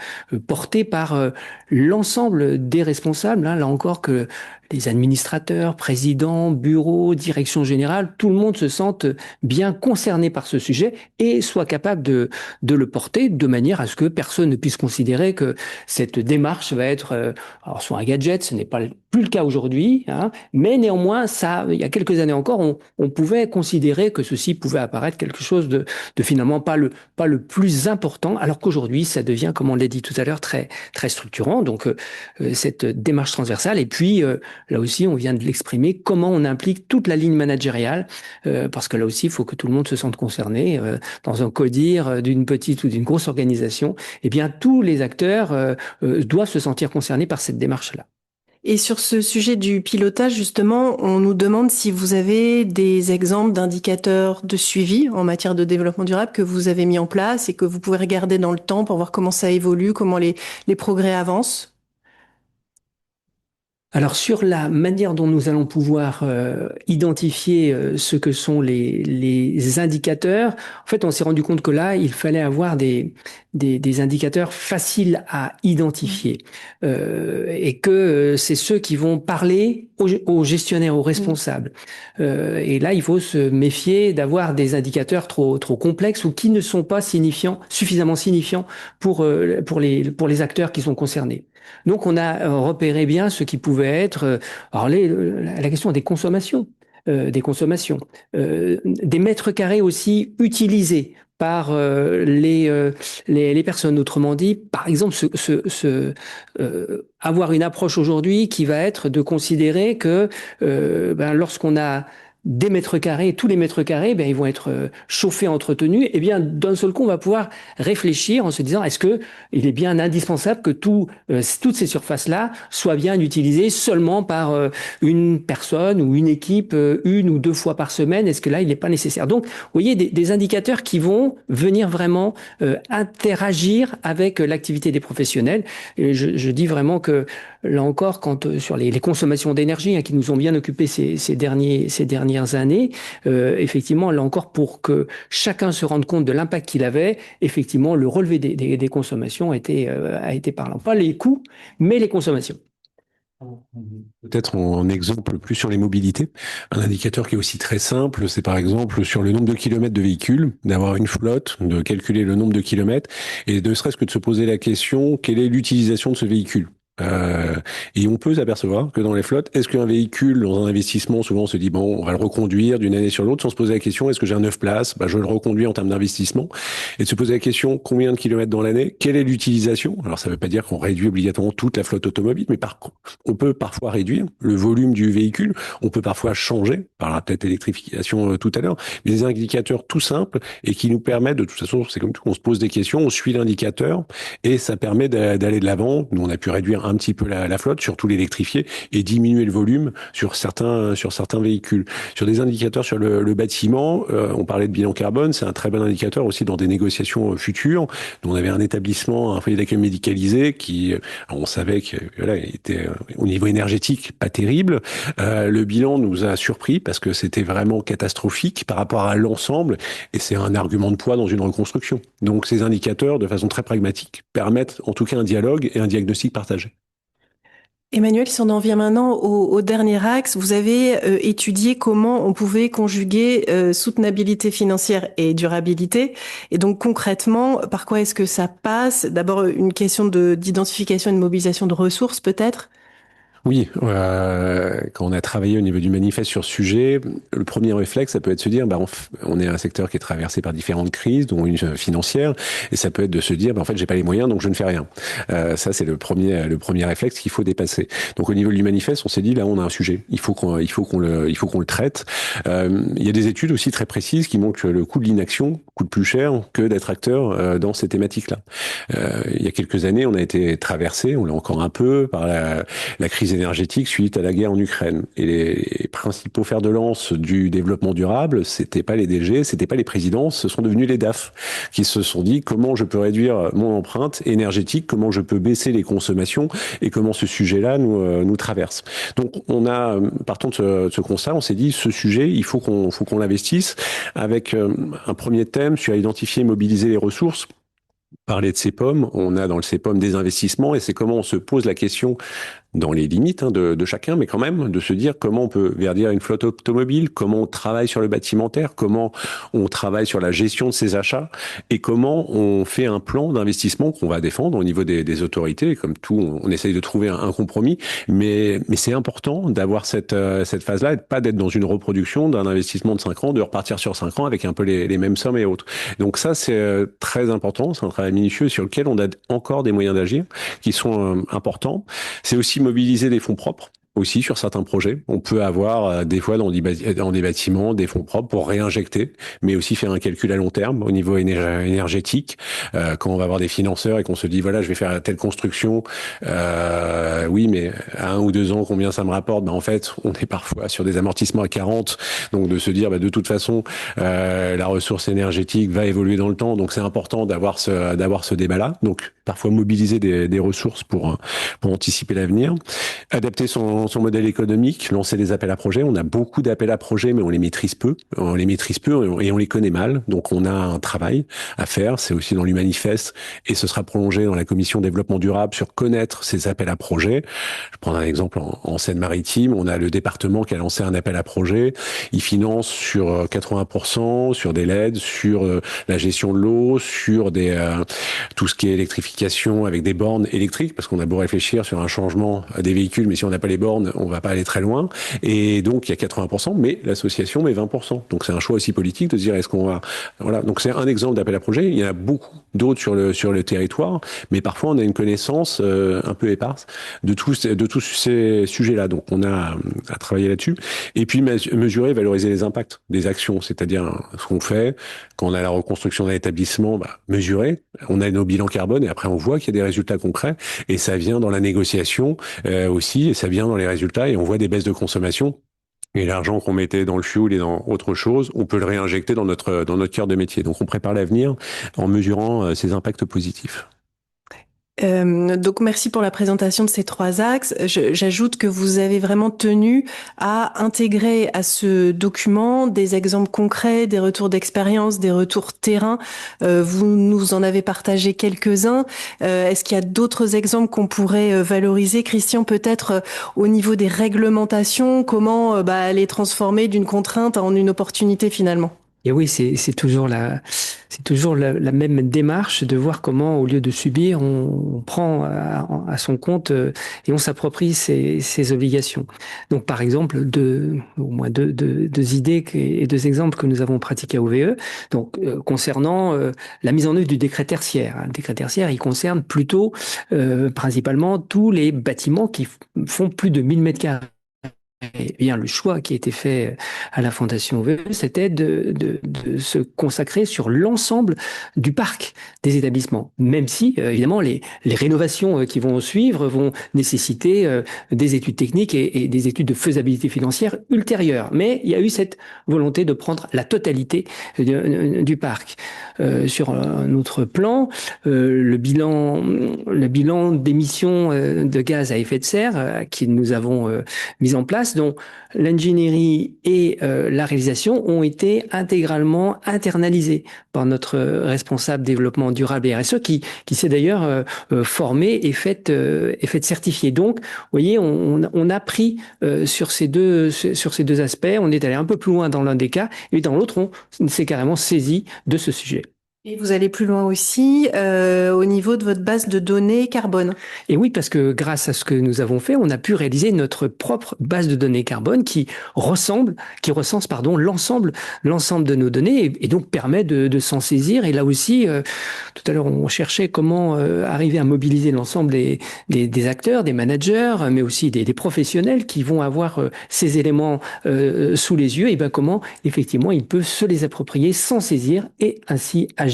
porté par l'ensemble des responsables, hein, là encore que les administrateurs, présidents, bureaux, direction générale, tout le monde se sente bien concerné par ce sujet et soit capable de le porter de manière à ce que personne ne puisse considérer que cette démarche va être alors soit un gadget, ce n'est pas plus le cas aujourd'hui, hein, mais néanmoins, ça, il y a quelques années encore, on pouvait considérer que ceci pouvait apparaître quelque chose de finalement pas le plus important, alors qu'aujourd'hui, ça devient, comme on l'a dit tout à l'heure, très, très structurant. Donc, cette démarche transversale. Et puis, là aussi, on vient de l'exprimer, comment on implique toute la ligne managériale, parce que là aussi, il faut que tout le monde se sente concerné. Dans un codir d'une petite ou d'une grosse organisation, eh bien, tous les acteurs doivent se sentir concernés par cette démarche-là. Et sur ce sujet du pilotage, justement, on nous demande si vous avez des exemples d'indicateurs de suivi en matière de développement durable que vous avez mis en place et que vous pouvez regarder dans le temps pour voir comment ça évolue, comment les progrès avancent. Alors sur la manière dont nous allons pouvoir identifier ce que sont les indicateurs, en fait on s'est rendu compte que là il fallait avoir des indicateurs faciles à identifier et que c'est ceux qui vont parler aux gestionnaires, aux responsables. Et là il faut se méfier d'avoir des indicateurs trop complexes ou qui ne sont pas suffisamment signifiants pour les acteurs qui sont concernés. Donc, on a repéré bien ce qui pouvait être alors la question des consommations, des mètres carrés aussi utilisés par les personnes. Autrement dit, par exemple, avoir une approche aujourd'hui qui va être de considérer que lorsqu'on a des mètres carrés, tous les mètres carrés, ils vont être chauffés, entretenus. Et bien, d'un seul coup, on va pouvoir réfléchir en se disant, est-ce que il est bien indispensable que toutes ces surfaces-là soient bien utilisées seulement par une personne ou une équipe une ou deux fois par semaine? Est-ce que là, il n'est pas nécessaire? Donc, vous voyez, des indicateurs qui vont venir vraiment interagir avec l'activité des professionnels. Et je dis vraiment que là encore, quand sur les consommations d'énergie qui nous ont bien occupés ces dernières années, effectivement, là encore, pour que chacun se rende compte de l'impact qu'il avait, effectivement, le relevé des consommations a été parlant. Pas les coûts, mais les consommations. Peut-être en exemple plus sur les mobilités. Un indicateur qui est aussi très simple, c'est par exemple sur le nombre de kilomètres de véhicules, d'avoir une flotte, de calculer le nombre de kilomètres et ne serait-ce que de se poser la question, quelle est l'utilisation de ce véhicule? Et on peut s'apercevoir que dans les flottes, est-ce qu'un véhicule, dans un investissement, souvent on se dit, bon, on va le reconduire d'une année sur l'autre sans se poser la question, est-ce que j'ai un 9 places? Je le reconduis en termes d'investissement. Et de se poser la question, combien de kilomètres dans l'année? Quelle est l'utilisation? Alors ça ne veut pas dire qu'on réduit obligatoirement toute la flotte automobile, mais on peut parfois réduire le volume du véhicule, on peut parfois changer, par peut-être électrification tout à l'heure, mais des indicateurs tout simples et qui nous permettent, de toute façon, c'est comme tout, on se pose des questions, on suit l'indicateur et ça permet d'aller de l'avant. Nous, on a pu réduire un petit peu la flotte, surtout l'électrifier, et diminuer le volume sur certains véhicules. Sur des indicateurs sur le bâtiment, on parlait de bilan carbone, c'est un très bon indicateur aussi dans des négociations futures. Nous, on avait un établissement, un foyer d'accueil médicalisé qui, on savait qu'il était au niveau énergétique pas terrible. Le bilan nous a surpris parce que c'était vraiment catastrophique par rapport à l'ensemble, et c'est un argument de poids dans une reconstruction. Donc ces indicateurs, de façon très pragmatique, permettent en tout cas un dialogue et un diagnostic partagé. Emmanuel, si on en vient maintenant au dernier axe, vous avez étudié comment on pouvait conjuguer soutenabilité financière et durabilité. Et donc concrètement, par quoi est-ce que ça passe? D'abord, une question d'identification et de mobilisation de ressources peut-être? Oui, quand on a travaillé au niveau du manifeste sur ce sujet, le premier réflexe, ça peut être de se dire, on est un secteur qui est traversé par différentes crises, dont une financière, et ça peut être de se dire, en fait, j'ai pas les moyens, donc je ne fais rien. Ça, c'est le premier réflexe qu'il faut dépasser. Donc, au niveau du manifeste, on s'est dit, là, on a un sujet. Il faut qu'on le traite. Il y a des études aussi très précises qui montrent que le coût de l'inaction coûte plus cher que d'être acteur dans ces thématiques-là. Il y a quelques années, on a été traversé, on l'a encore un peu, par la crise énergétique suite à la guerre en Ukraine. Et les principaux fers de lance du développement durable, c'était pas les DG, c'était pas les présidents, ce sont devenus les DAF qui se sont dit comment je peux réduire mon empreinte énergétique, comment je peux baisser les consommations et comment ce sujet-là nous traverse. Donc on a, partant de ce constat, on s'est dit ce sujet, il faut qu'on l'investisse avec un premier thème sur identifier et mobiliser les ressources. parler de CEPOM, on a dans le CEPOM des investissements et c'est comment on se pose la question dans les limites de chacun, mais quand même de se dire comment on peut verdir une flotte automobile, comment on travaille sur le bâtimentaire, comment on travaille sur la gestion de ses achats et comment on fait un plan d'investissement qu'on va défendre au niveau des autorités. Et comme tout, on essaye de trouver un compromis, mais c'est important d'avoir cette phase-là et pas d'être dans une reproduction d'un investissement de 5 ans, de repartir sur 5 ans avec un peu les mêmes sommes et autres. Donc ça, c'est très important, c'est un travail minutieux sur lequel on a encore des moyens d'agir qui sont importants. C'est aussi mobiliser des fonds propres aussi sur certains projets. On peut avoir des fois dans des bâtiments des fonds propres pour réinjecter, mais aussi faire un calcul à long terme au niveau énergétique. Quand on va avoir des financeurs et qu'on se dit voilà je vais faire telle construction, oui mais à 1 ou 2 ans combien ça me rapporte, en fait on est parfois sur des amortissements à 40, donc de se dire de toute façon la ressource énergétique va évoluer dans le temps, donc c'est important d'avoir ce débat-là. Donc parfois mobiliser des ressources pour anticiper l'avenir, adapter son modèle économique, lancer des appels à projets. On a beaucoup d'appels à projets, mais on les maîtrise peu. Et on les connaît mal. Donc on a un travail à faire. C'est aussi dans l'Humanifest et ce sera prolongé dans la commission développement durable sur connaître ces appels à projets. Je prends un exemple en Seine-Maritime. On a le département qui a lancé un appel à projet. Il finance sur 80%, sur des LED, sur la gestion de l'eau, sur tout ce qui est électrification avec des bornes électriques, parce qu'on a beau réfléchir sur un changement des véhicules, mais si on n'a pas les bornes, on va pas aller très loin. Et donc, il y a 80%, mais l'association met 20%. Donc, c'est un choix aussi politique de se dire, est-ce qu'on va... Voilà. Donc, c'est un exemple d'appel à projet. Il y en a beaucoup d'autres sur le territoire, mais parfois, on a une connaissance un peu éparse de tous ces sujets-là. Donc, on a à travailler là-dessus. Et puis, mesurer, valoriser les impacts des actions, c'est-à-dire ce qu'on fait quand on a la reconstruction d'un établissement, mesurer. On a nos bilans carbone et après, on voit qu'il y a des résultats concrets et ça vient dans la négociation aussi, et ça vient dans les résultats, et on voit des baisses de consommation. Et l'argent qu'on mettait dans le fuel et dans autre chose, on peut le réinjecter dans notre cœur de métier. Donc on prépare l'avenir en mesurant ces impacts positifs. Donc merci pour la présentation de ces 3 axes. J'ajoute que vous avez vraiment tenu à intégrer à ce document des exemples concrets, des retours d'expérience, des retours terrain. Vous nous en avez partagé quelques-uns. Est-ce qu'il y a d'autres exemples qu'on pourrait valoriser, Christian, peut-être au niveau des réglementations, comment les transformer d'une contrainte en une opportunité finalement? Et oui, c'est toujours la même démarche de voir comment, au lieu de subir, on prend à son compte et on s'approprie ses obligations. Donc, par exemple, au moins deux idées et 2 exemples que nous avons pratiqués à OVE. Donc, concernant la mise en œuvre du décret tertiaire. Le décret tertiaire, il concerne plutôt principalement tous les bâtiments qui font plus de 1000 mètres carrés. Eh bien, le choix qui a été fait à la Fondation OVE, c'était de se consacrer sur l'ensemble du parc des établissements, même si, évidemment, les rénovations qui vont suivre vont nécessiter des études techniques et des études de faisabilité financière ultérieures. Mais il y a eu cette volonté de prendre la totalité du parc. Sur un autre plan, le bilan d'émissions de gaz à effet de serre que nous avons mis en place, dont l'ingénierie et la réalisation ont été intégralement internalisés par notre responsable développement durable et RSE qui s'est d'ailleurs formé et fait certifier. Donc, vous voyez, on a pris sur ces deux aspects, on est allé un peu plus loin dans l'un des cas et dans l'autre, on s'est carrément saisi de ce sujet. Et vous allez plus loin aussi au niveau de votre base de données carbone. Et oui, parce que grâce à ce que nous avons fait, on a pu réaliser notre propre base de données carbone qui recense l'ensemble de nos données et donc permet de s'en saisir. Et là aussi, tout à l'heure, on cherchait comment arriver à mobiliser l'ensemble des acteurs, des managers, mais aussi des professionnels qui vont avoir ces éléments sous les yeux. Et bien comment, effectivement, ils peuvent se les approprier, s'en saisir et ainsi agir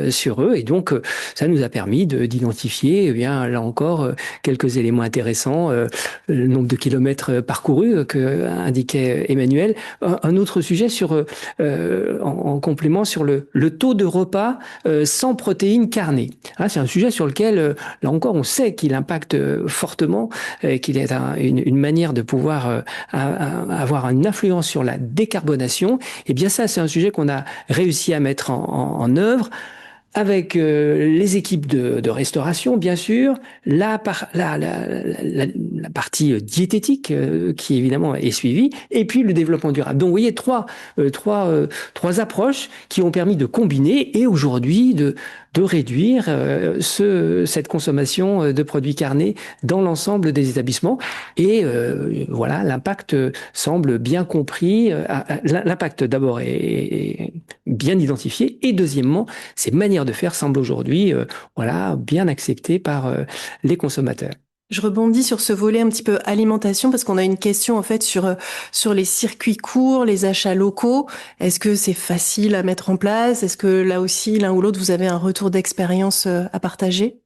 sur eux. Et donc, ça nous a permis d'identifier, eh bien, là encore, quelques éléments intéressants, le nombre de kilomètres parcourus que indiquait Emmanuel. Un autre sujet en complément sur le taux de repas sans protéines carnées. C'est un sujet sur lequel, là encore, on sait qu'il impacte fortement, qu'il est une manière de pouvoir avoir une influence sur la décarbonation. Et bien ça, c'est un sujet qu'on a réussi à mettre en œuvre avec les équipes de restauration, bien sûr, la partie diététique qui évidemment est suivie, et puis le développement durable. Donc, vous voyez, trois approches qui ont permis de combiner et aujourd'hui de réduire cette consommation de produits carnés dans l'ensemble des établissements. Et voilà, l'impact semble bien compris. L'impact d'abord est bien identifié, et deuxièmement, ces manières de faire semblent aujourd'hui voilà, bien acceptées par les consommateurs. Je rebondis sur ce volet un petit peu alimentation parce qu'on a une question en fait sur les circuits courts, les achats locaux. Est-ce que c'est facile à mettre en place? Est-ce que là aussi, l'un ou l'autre, vous avez un retour d'expérience à partager?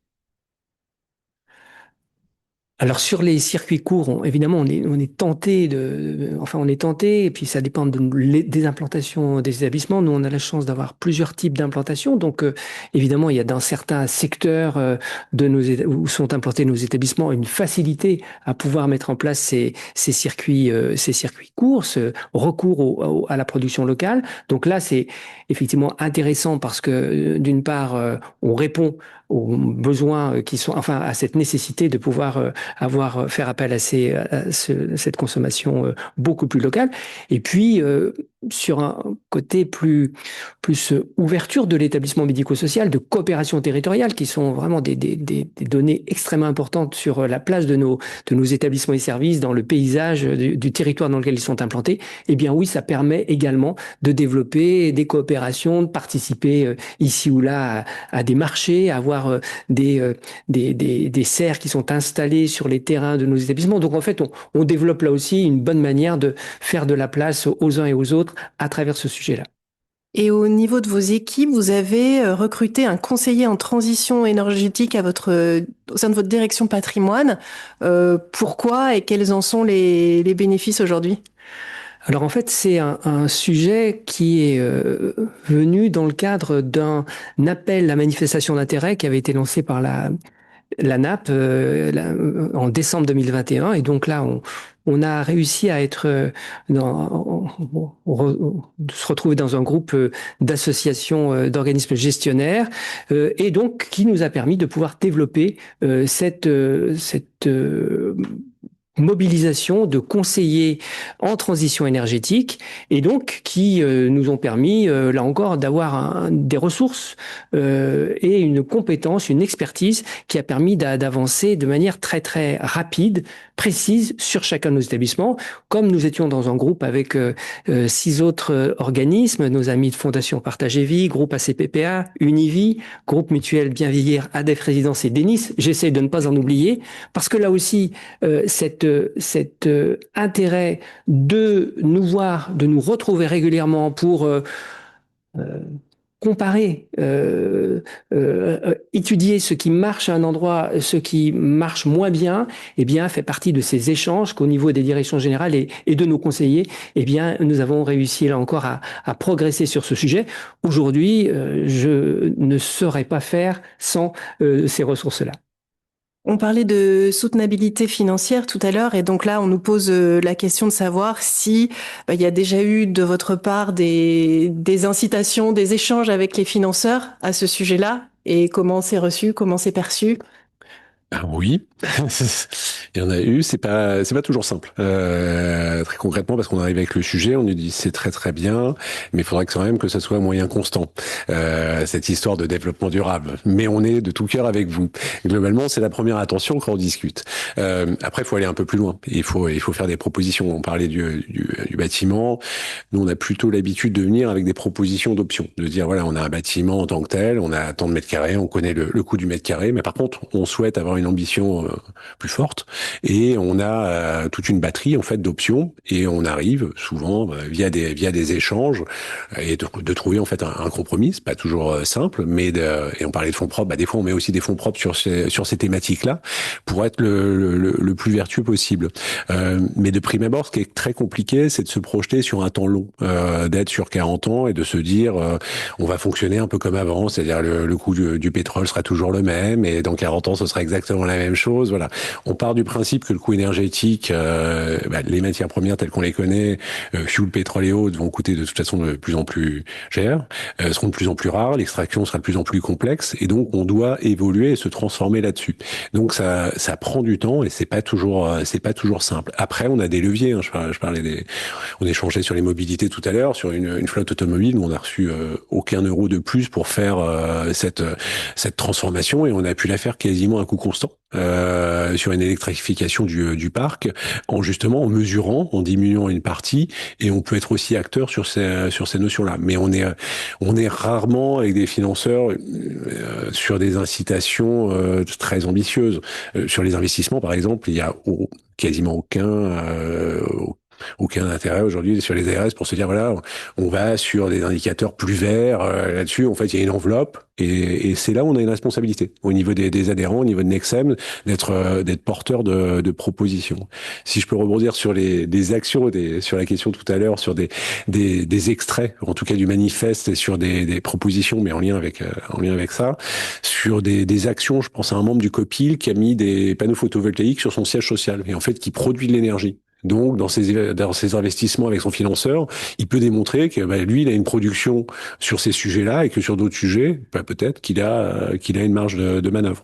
Alors sur les circuits courts, évidemment, on est tenté on est tenté, et puis ça dépend des implantations des établissements. Nous, on a la chance d'avoir plusieurs types d'implantations. Donc, évidemment, il y a dans certains secteurs où sont implantés nos établissements une facilité à pouvoir mettre en place ces circuits courts, ce recours à la production locale. Donc là, c'est effectivement intéressant parce que d'une part, on répond aux besoins qui sont, enfin, à cette nécessité de pouvoir faire appel à cette consommation beaucoup plus locale. Et puis, sur un côté plus ouverture de l'établissement médico-social, de coopération territoriale, qui sont vraiment des données extrêmement importantes sur la place de nos établissements et services dans le paysage du territoire dans lequel ils sont implantés. Eh bien oui, ça permet également de développer des coopérations, de participer ici ou là à des marchés, à avoir des serres qui sont installées sur les terrains de nos établissements. Donc en fait, on développe là aussi une bonne manière de faire de la place aux uns et aux autres à travers ce sujet-là. Et au niveau de vos équipes, vous avez recruté un conseiller en transition énergétique au sein de votre direction patrimoine. Pourquoi et quels en sont les bénéfices aujourd'hui? Alors en fait, c'est un sujet qui est venu dans le cadre d'un appel à manifestation d'intérêt qui avait été lancé par la NAP en décembre 2021. Et donc là, on a réussi à être se retrouver dans un groupe d'associations, d'organismes gestionnaires, et donc qui nous a permis de pouvoir développer cette mobilisation de conseillers en transition énergétique, et donc qui nous ont permis, là encore, d'avoir des ressources et une compétence, une expertise qui a permis d'avancer de manière très très rapide, précise sur chacun de nos établissements. Comme nous étions dans un groupe avec 6 autres organismes, nos amis de Fondation Partage et Vie, groupe ACPPA, Univie, groupe mutuel Bien Vieillir, ADEF Résidence et Denis, j'essaie de ne pas en oublier, parce que là aussi, cet intérêt de nous voir, de nous retrouver régulièrement pour comparer, étudier ce qui marche à un endroit, ce qui marche moins bien, eh bien, fait partie de ces échanges qu'au niveau des directions générales et de nos conseillers, eh bien, nous avons réussi là encore à progresser sur ce sujet. Aujourd'hui, je ne saurais pas faire sans ces ressources-là. On parlait de soutenabilité financière tout à l'heure, et donc là, on nous pose la question de savoir si il y a déjà eu de votre part des incitations, des échanges avec les financeurs à ce sujet-là, et comment c'est reçu, comment c'est perçu. Ah oui, il y en a eu. C'est pas toujours simple. Très concrètement, parce qu'on arrive avec le sujet, on nous dit c'est très très bien, mais il faudrait quand même que ça soit un moyen constant. Cette histoire de développement durable. Mais on est de tout cœur avec vous. Globalement, c'est la première attention quand on discute. Après, il faut aller un peu plus loin. Il faut faire des propositions. On parlait du bâtiment. Nous, on a plutôt l'habitude de venir avec des propositions d'options, de dire voilà, on a un bâtiment en tant que tel, on a tant de mètres carrés, on connaît le coût du mètre carré, mais par contre, on souhaite avoir une ambition plus forte, et on a toute une batterie en fait d'options, et on arrive souvent via des échanges et de trouver en fait un compromis. C'est pas toujours simple, mais et on parlait de fonds propres, des fois on met aussi des fonds propres sur ces thématiques-là pour être le plus vertueux possible. Mais de prime abord, ce qui est très compliqué, c'est de se projeter sur un temps long, d'être sur 40 ans et de se dire on va fonctionner un peu comme avant, c'est-à-dire le coût du pétrole sera toujours le même, et dans 40 ans ce sera exactement la même chose. Voilà, on part du principe que le coût énergétique, les matières premières telles qu'on les connaît, fuel, pétrole et autres, vont coûter de toute façon de plus en plus cher, seront de plus en plus rares, l'extraction sera de plus en plus complexe, et donc on doit évoluer et se transformer là-dessus. Donc ça prend du temps et c'est pas toujours simple. Après, on a des leviers. Hein, on échangeait sur les mobilités tout à l'heure, sur une flotte automobile où on a reçu aucun euro de plus pour faire cette transformation, et on a pu la faire quasiment à coût constant sur une électrification du parc, en mesurant, en diminuant une partie, et on peut être aussi acteur sur ces notions-là. Mais on est rarement avec des financeurs sur des incitations très ambitieuses. Sur les investissements, par exemple, il y a quasiment aucun intérêt aujourd'hui sur les ARS pour se dire voilà, on va sur des indicateurs plus verts. Là-dessus, en fait, il y a une enveloppe, et c'est là où on a une responsabilité au niveau des adhérents, au niveau de Nexem, d'être porteur de propositions. Si je peux rebondir sur des actions, sur la question tout à l'heure, sur des extraits, en tout cas du manifeste, et sur des propositions, mais en lien avec ça, sur des actions. Je pense à un membre du COPIL qui a mis des panneaux photovoltaïques sur son siège social, et en fait qui produit de l'énergie. Donc, dans ses investissements avec son financeur, il peut démontrer que lui, il a une production sur ces sujets-là, et que sur d'autres sujets, peut-être qu'il a une marge de manœuvre.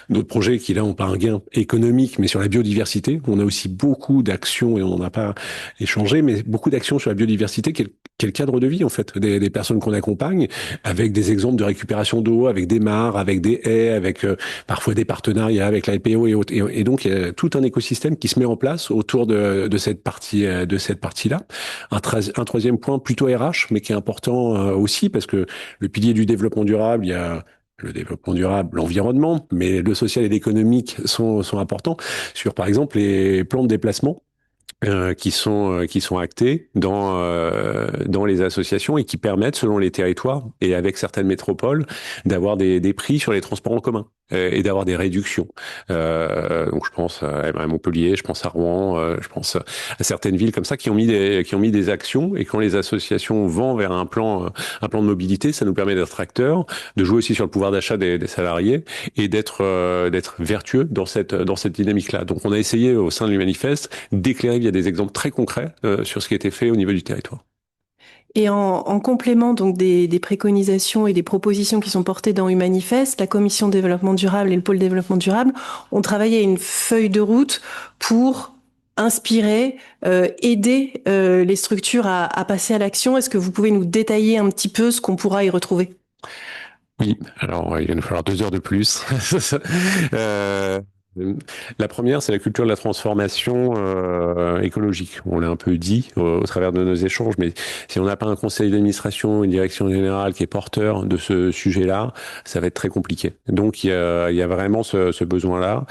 D'autres projets qui là ont pas un gain économique, mais sur la biodiversité, on a aussi beaucoup d'actions, et on n'en a pas échangé, mais beaucoup d'actions sur la biodiversité, qui est le cadre de vie en fait des personnes qu'on accompagne, avec des exemples de récupération d'eau, avec des mares, avec des haies, avec parfois des partenariats avec la LPO et autres. Et donc, il y a tout un écosystème qui se met en place autour de cette partie-là. Un troisième point plutôt RH, mais qui est important aussi, parce que le pilier du développement durable, il y a le développement durable, l'environnement, mais le social et l'économique sont importants sur, par exemple, les plans de déplacement. Qui sont actés dans les associations, et qui permettent, selon les territoires et avec certaines métropoles, d'avoir des prix sur les transports en commun et d'avoir des réductions. Donc je pense à Montpellier, je pense à Rouen, je pense à certaines villes comme ça qui ont mis des actions, et quand les associations vont vers un plan de mobilité, ça nous permet d'être acteurs, de jouer aussi sur le pouvoir d'achat des salariés, et d'être vertueux dans cette dynamique-là. Donc on a essayé au sein du manifeste d'éclairer via des exemples très concrets sur ce qui a été fait au niveau du territoire. Et en complément donc des préconisations et des propositions qui sont portées dans Humanifest, la Commission développement durable et le pôle développement durable ont travaillé à une feuille de route pour inspirer, aider les structures à passer à l'action. Est-ce que vous pouvez nous détailler un petit peu ce qu'on pourra y retrouver? Oui, alors il va nous falloir 2 heures de plus. La première, c'est la culture de la transformation écologique. On l'a un peu dit au travers de nos échanges, mais si on n'a pas un conseil d'administration, une direction générale qui est porteur de ce sujet-là, ça va être très compliqué. Donc il y a vraiment ce besoin-là.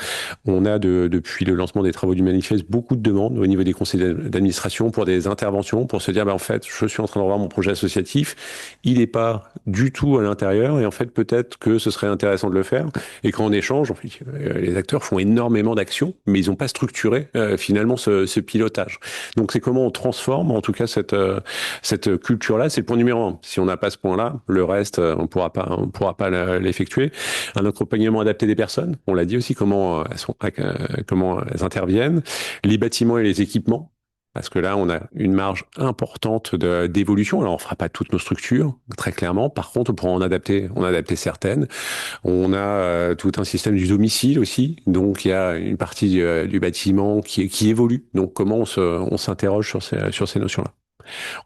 On a depuis le lancement des travaux du manifeste beaucoup de demandes au niveau des conseils d'administration pour des interventions, pour se dire en fait, je suis en train de revoir mon projet associatif, il n'est pas du tout à l'intérieur, et en fait peut-être que ce serait intéressant de le faire. Et quand on échange, en fait, les acteurs font énormément d'actions, mais ils n'ont pas structuré finalement ce pilotage. Donc c'est comment on transforme en tout cas cette culture-là. C'est le point numéro 1. Si on n'a pas ce point-là, le reste on pourra pas l'effectuer. Un accompagnement adapté des personnes. On l'a dit aussi, comment elles interviennent. Les bâtiments et les équipements. Parce que là, on a une marge importante d'évolution. Alors, on fera pas toutes nos structures, très clairement. Par contre, on pourra en adapter certaines. On a tout un système du domicile aussi. Donc, il y a une partie du bâtiment qui évolue. Donc, comment on s'interroge sur ces notions-là.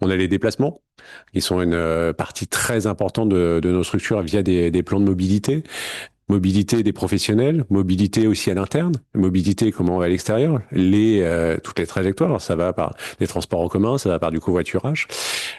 On a les déplacements, qui sont une partie très importante de nos structures via des plans de mobilité. Mobilité des professionnels, mobilité aussi à l'interne, mobilité comment on va à l'extérieur, toutes les trajectoires. Alors, ça va par des transports en commun, ça va par du covoiturage,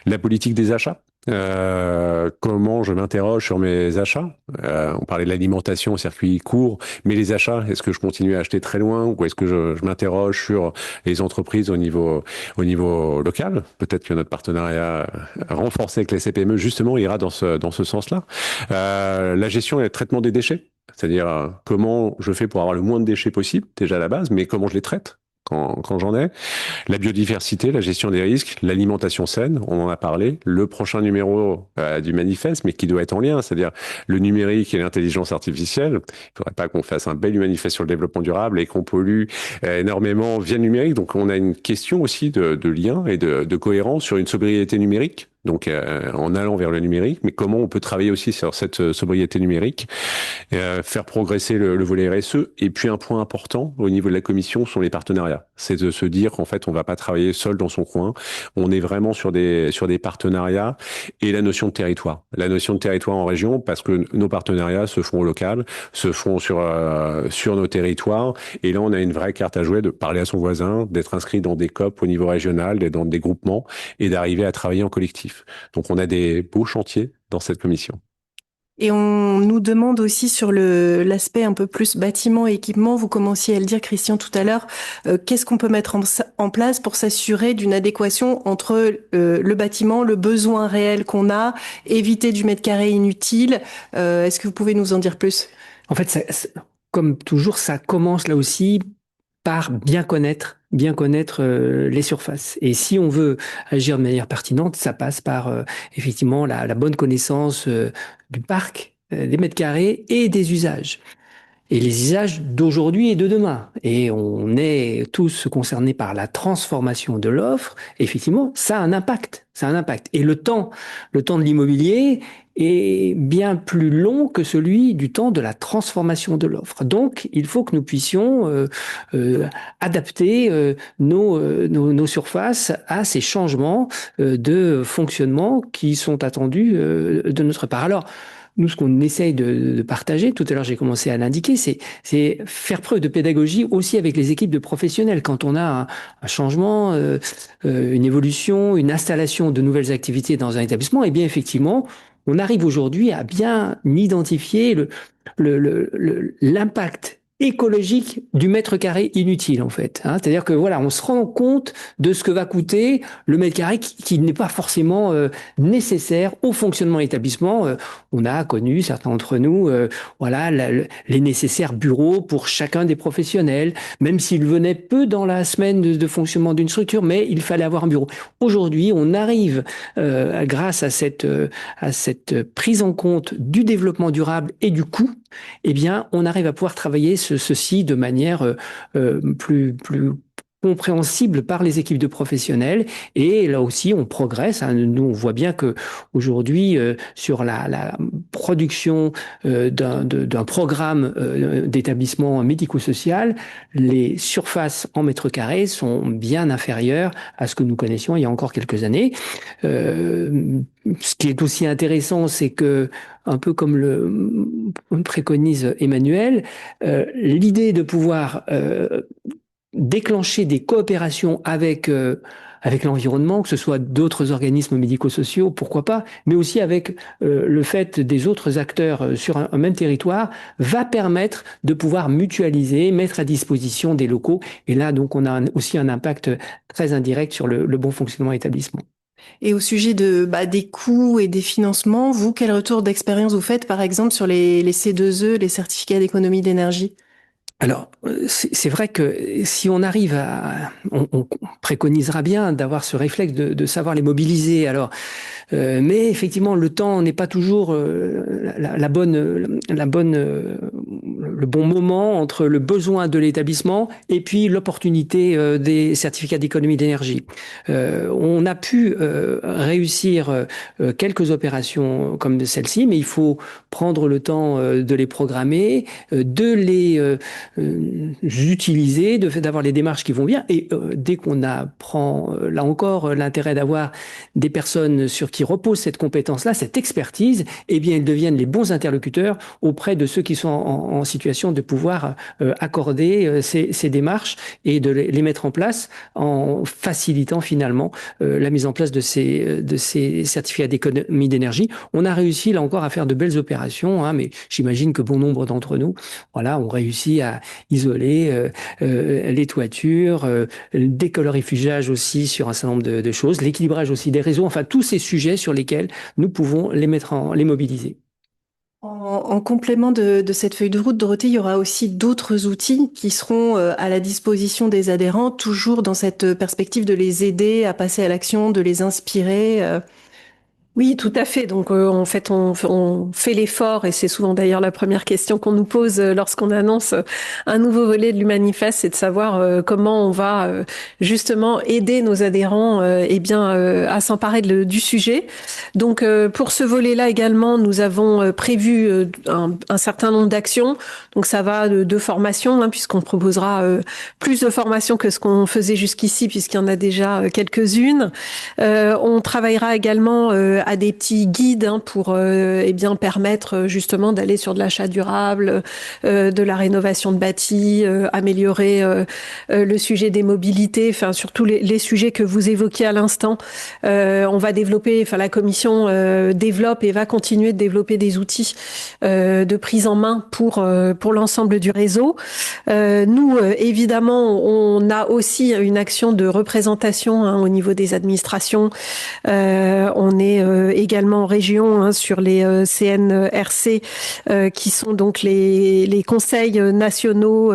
la politique des achats. Comment je m'interroge sur mes achats. On parlait de l'alimentation au circuit court, mais les achats, est-ce que je continue à acheter très loin, ou est-ce que je m'interroge sur les entreprises au niveau local? Peut-être que notre partenariat renforcé avec les CPME justement ira dans ce sens-là. La gestion et le traitement des déchets, c'est-à-dire comment je fais pour avoir le moins de déchets possible déjà à la base, mais comment je les traite. quand j'en ai. La biodiversité, la gestion des risques, l'alimentation saine, on en a parlé. Le prochain numéro du manifeste, mais qui doit être en lien, c'est-à-dire le numérique et l'intelligence artificielle. Il ne faudrait pas qu'on fasse un bel manifeste sur le développement durable et qu'on pollue énormément via le numérique. Donc on a une question aussi de lien et de cohérence sur une sobriété numérique. Donc en allant vers le numérique, mais comment on peut travailler aussi sur cette sobriété numérique, faire progresser le volet RSE. Et puis un point important au niveau de la commission sont les partenariats. C'est de se dire qu'en fait on va pas travailler seul dans son coin. On est vraiment sur des partenariats et la notion de territoire. La notion de territoire en région, parce que nos partenariats se font au local, se font sur nos territoires. Et là on a une vraie carte à jouer de parler à son voisin, d'être inscrit dans des COP au niveau régional, d'être dans des groupements et d'arriver à travailler en collectif. Donc on a des beaux chantiers dans cette commission. Et on nous demande aussi sur l'aspect un peu plus bâtiment et équipement, vous commenciez à le dire Christian tout à l'heure, qu'est-ce qu'on peut mettre en place pour s'assurer d'une adéquation entre le bâtiment, le besoin réel qu'on a, éviter du mètre carré inutile. Est-ce que vous pouvez nous en dire plus? En fait, comme toujours, ça commence là aussi par bien connaître les surfaces. Et si on veut agir de manière pertinente, ça passe par effectivement la bonne connaissance du parc, des mètres carrés et des usages. Et les usages d'aujourd'hui et de demain. Et on est tous concernés par la transformation de l'offre. Effectivement, ça a un impact. Ça a un impact. Et le temps de l'immobilier est bien plus long que celui du temps de la transformation de l'offre. Donc, il faut que nous puissions adapter nos surfaces à ces changements de fonctionnement qui sont attendus de notre part. Alors, nous, ce qu'on essaye de partager, tout à l'heure j'ai commencé à l'indiquer, c'est faire preuve de pédagogie aussi avec les équipes de professionnels. Quand on a un changement, une évolution, une installation de nouvelles activités dans un établissement, eh bien effectivement, on arrive aujourd'hui à bien identifier l'impact écologique du mètre carré inutile en fait. C'est-à-dire que voilà, on se rend compte de ce que va coûter le mètre carré qui n'est pas forcément nécessaire au fonctionnement de l'établissement. On a connu, certains d'entre nous, les nécessaires bureaux pour chacun des professionnels, même s'ils venaient peu dans la semaine de fonctionnement d'une structure, mais il fallait avoir un bureau. Aujourd'hui, on arrive, grâce à cette prise en compte du développement durable et du coût, eh bien, on arrive à pouvoir travailler ceci de manière plus compréhensible par les équipes de professionnels. Et là aussi, on progresse. Nous, on voit bien que aujourd'hui, sur la production d'un programme d'établissement médico-social, les surfaces en mètres carrés sont bien inférieures à ce que nous connaissions il y a encore quelques années. Ce qui est aussi intéressant, c'est que, un peu comme le préconise Emmanuel, l'idée de pouvoir déclencher des coopérations avec l'environnement, que ce soit d'autres organismes médico-sociaux, pourquoi pas, mais aussi avec le fait des autres acteurs sur un même territoire, va permettre de pouvoir mutualiser, mettre à disposition des locaux. Et là, donc, on a aussi un impact très indirect sur le bon fonctionnement de l'établissement. Et au sujet des coûts et des financements, vous, quel retour d'expérience vous faites, par exemple, sur les C2E, les certificats d'économie d'énergie? Alors, c'est vrai que si on arrive on préconisera bien d'avoir ce réflexe de savoir les mobiliser. Alors, mais effectivement, le temps n'est pas toujours le bon moment entre le besoin de l'établissement et puis l'opportunité des certificats d'économie d'énergie. On a pu réussir quelques opérations comme celle-ci, mais il faut prendre le temps de les programmer, de les utiliser, d'avoir les démarches qui vont bien. Et dès qu'on apprend, là encore, l'intérêt d'avoir des personnes sur qui repose cette compétence-là, cette expertise, eh bien, ils deviennent les bons interlocuteurs auprès de ceux qui sont en situation de pouvoir accorder ces démarches et de les mettre en place en facilitant finalement la mise en place de ces certificats d'économie d'énergie. On a réussi, là encore, à faire de belles opérations, mais j'imagine que bon nombre d'entre nous, ont réussi à isoler les toitures, le décolorifugage aussi sur un certain nombre de choses, l'équilibrage aussi des réseaux, enfin tous ces sujets sur lesquels nous pouvons les mobiliser. En complément de cette feuille de route, Dorothée, il y aura aussi d'autres outils qui seront à la disposition des adhérents, toujours dans cette perspective de les aider à passer à l'action, de les inspirer. Oui, tout à fait. Donc, en fait, on fait l'effort, et c'est souvent d'ailleurs la première question qu'on nous pose lorsqu'on annonce un nouveau volet de l'Humanifest, c'est de savoir comment on va justement aider nos adhérents, à s'emparer du sujet. Donc, pour ce volet-là également, nous avons prévu un certain nombre d'actions. Donc, ça va de formation, puisqu'on proposera plus de formations que ce qu'on faisait jusqu'ici, puisqu'il y en a déjà quelques-unes. On travaillera également à des petits guides pour permettre justement d'aller sur de l'achat durable, de la rénovation de bâtis, améliorer le sujet des mobilités, enfin surtout les sujets que vous évoquiez à l'instant. On va développer, enfin la commission développe et va continuer de développer des outils de prise en main pour l'ensemble du réseau. Nous, évidemment, on a aussi une action de représentation au niveau des administrations. On est également en région sur les CNRC qui sont donc les conseils nationaux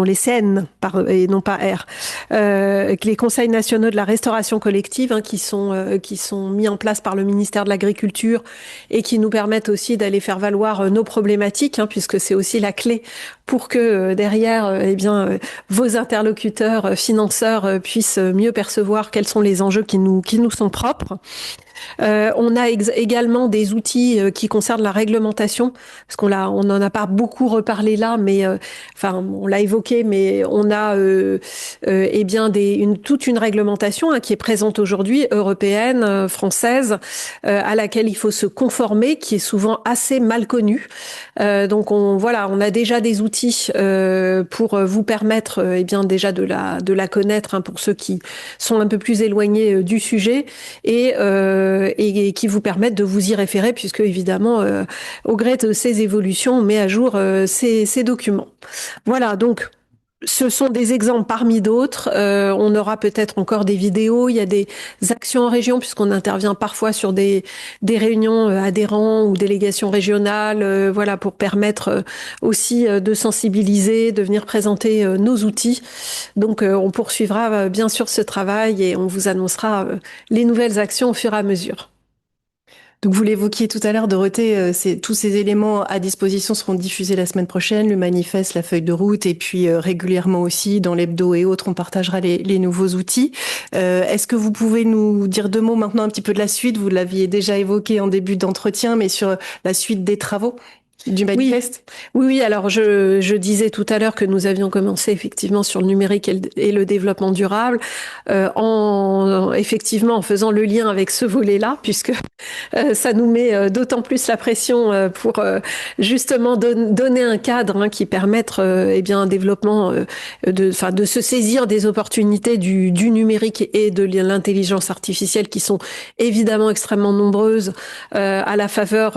les CN, et non pas R, les conseils nationaux de la restauration collective qui sont mis en place par le ministère de l'Agriculture et qui nous permettent aussi d'aller faire valoir nos problématiques, puisque c'est aussi la clé pour que derrière, vos interlocuteurs financeurs puissent mieux percevoir quels sont les enjeux qui nous sont propres. On a également des outils qui concernent la réglementation, parce on n'en a pas beaucoup reparlé là, mais on l'a évoqué, mais on a toute une réglementation qui est présente aujourd'hui, européenne, française, à laquelle il faut se conformer, qui est souvent assez mal connue. Donc on a déjà des outils pour vous permettre déjà de la connaître pour ceux qui sont un peu plus éloignés du sujet et qui vous permettent de vous y référer, puisque évidemment, au gré de ces évolutions, on met à jour ces documents. Voilà, donc ce sont des exemples parmi d'autres. On aura peut-être encore des vidéos. Il y a des actions en région, puisqu'on intervient parfois sur des réunions adhérents ou délégations régionales, pour permettre aussi de sensibiliser, de venir présenter nos outils. Donc, on poursuivra bien sûr ce travail et on vous annoncera les nouvelles actions au fur et à mesure. Donc vous l'évoquiez tout à l'heure, Dorothée, tous ces éléments à disposition seront diffusés la semaine prochaine, le manifeste, la feuille de route, et puis régulièrement aussi dans l'hebdo et autres, on partagera les nouveaux outils. Est-ce que vous pouvez nous dire deux mots maintenant un petit peu de la suite? Vous l'aviez déjà évoqué en début d'entretien, mais sur la suite des travaux du manifeste? Oui. Alors, je disais tout à l'heure que nous avions commencé effectivement sur le numérique et le développement durable, en faisant le lien avec ce volet-là, puisque ça nous met d'autant plus la pression pour justement donner un cadre qui permette un développement de se saisir des opportunités du numérique et de l'intelligence artificielle qui sont évidemment extrêmement nombreuses à la faveur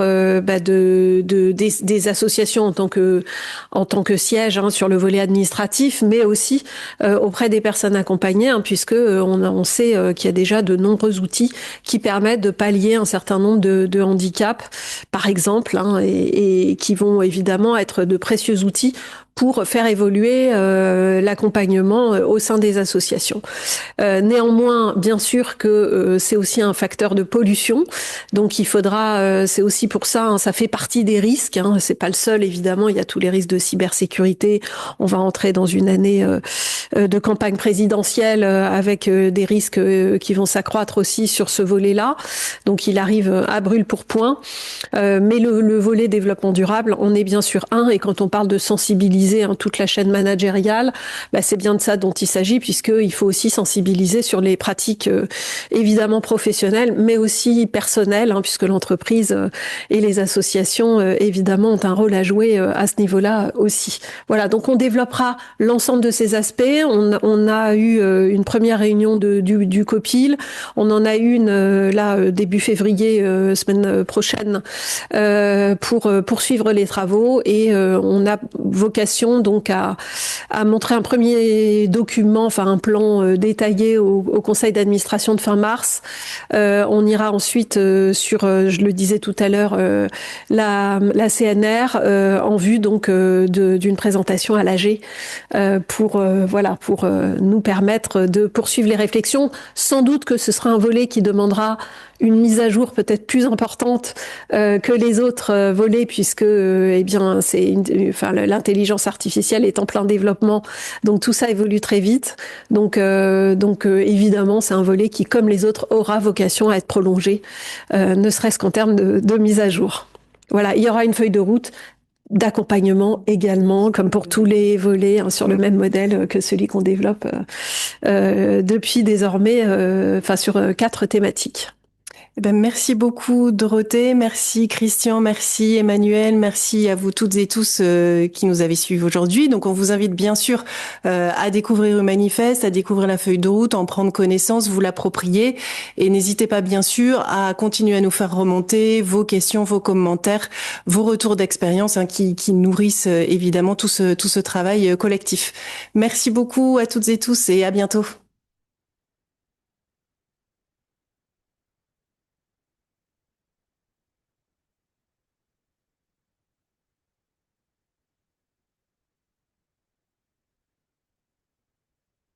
des associations en tant que siège sur le volet administratif, mais aussi auprès des personnes accompagnées, puisque on sait qu'il y a déjà de nombreux outils qui permettent de pallier un certain nombre de handicaps, par exemple, et qui vont évidemment être de précieux outils pour faire évoluer l'accompagnement au sein des associations. Néanmoins, bien sûr que c'est aussi un facteur de pollution, donc il faudra, c'est aussi pour ça, ça fait partie des risques, c'est pas le seul évidemment, il y a tous les risques de cybersécurité, on va entrer dans une année de campagne présidentielle avec des risques qui vont s'accroître aussi sur ce volet-là, donc il arrive à brûle pour point, mais le volet développement durable, on est bien sûr et quand on parle de sensibiliser toute la chaîne managériale, c'est bien de ça dont il s'agit, puisqu'il faut aussi sensibiliser sur les pratiques évidemment professionnelles, mais aussi personnelles, puisque l'entreprise et les associations évidemment ont un rôle à jouer à ce niveau-là aussi. Voilà, donc on développera l'ensemble de ces aspects. On a eu une première réunion du COPIL, on en a une début février, semaine prochaine, pour poursuivre les travaux, et on a vocation vocation donc à montrer un premier document, enfin un plan détaillé au conseil d'administration de fin mars. On ira ensuite sur, je le disais tout à l'heure, la CNR en vue donc d'une présentation à l'AG pour nous permettre de poursuivre les réflexions. Sans doute que ce sera un volet qui demandera une mise à jour peut-être plus importante que les autres volets, puisque l'intelligence artificielle est en plein développement, donc tout ça évolue très vite. Donc évidemment, c'est un volet qui, comme les autres, aura vocation à être prolongé, ne serait-ce qu'en termes de mise à jour. Voilà, il y aura une feuille de route d'accompagnement également, comme pour tous les volets, sur le même modèle que celui qu'on développe depuis désormais, sur 4 thématiques. Eh ben, merci beaucoup Dorothée, merci Christian, merci Emmanuel, merci à vous toutes et tous qui nous avez suivis aujourd'hui. Donc on vous invite bien sûr à découvrir le manifeste, à découvrir la feuille de route, en prendre connaissance, vous l'approprier et n'hésitez pas bien sûr à continuer à nous faire remonter vos questions, vos commentaires, vos retours d'expérience qui nourrissent évidemment tout ce travail collectif. Merci beaucoup à toutes et tous et à bientôt.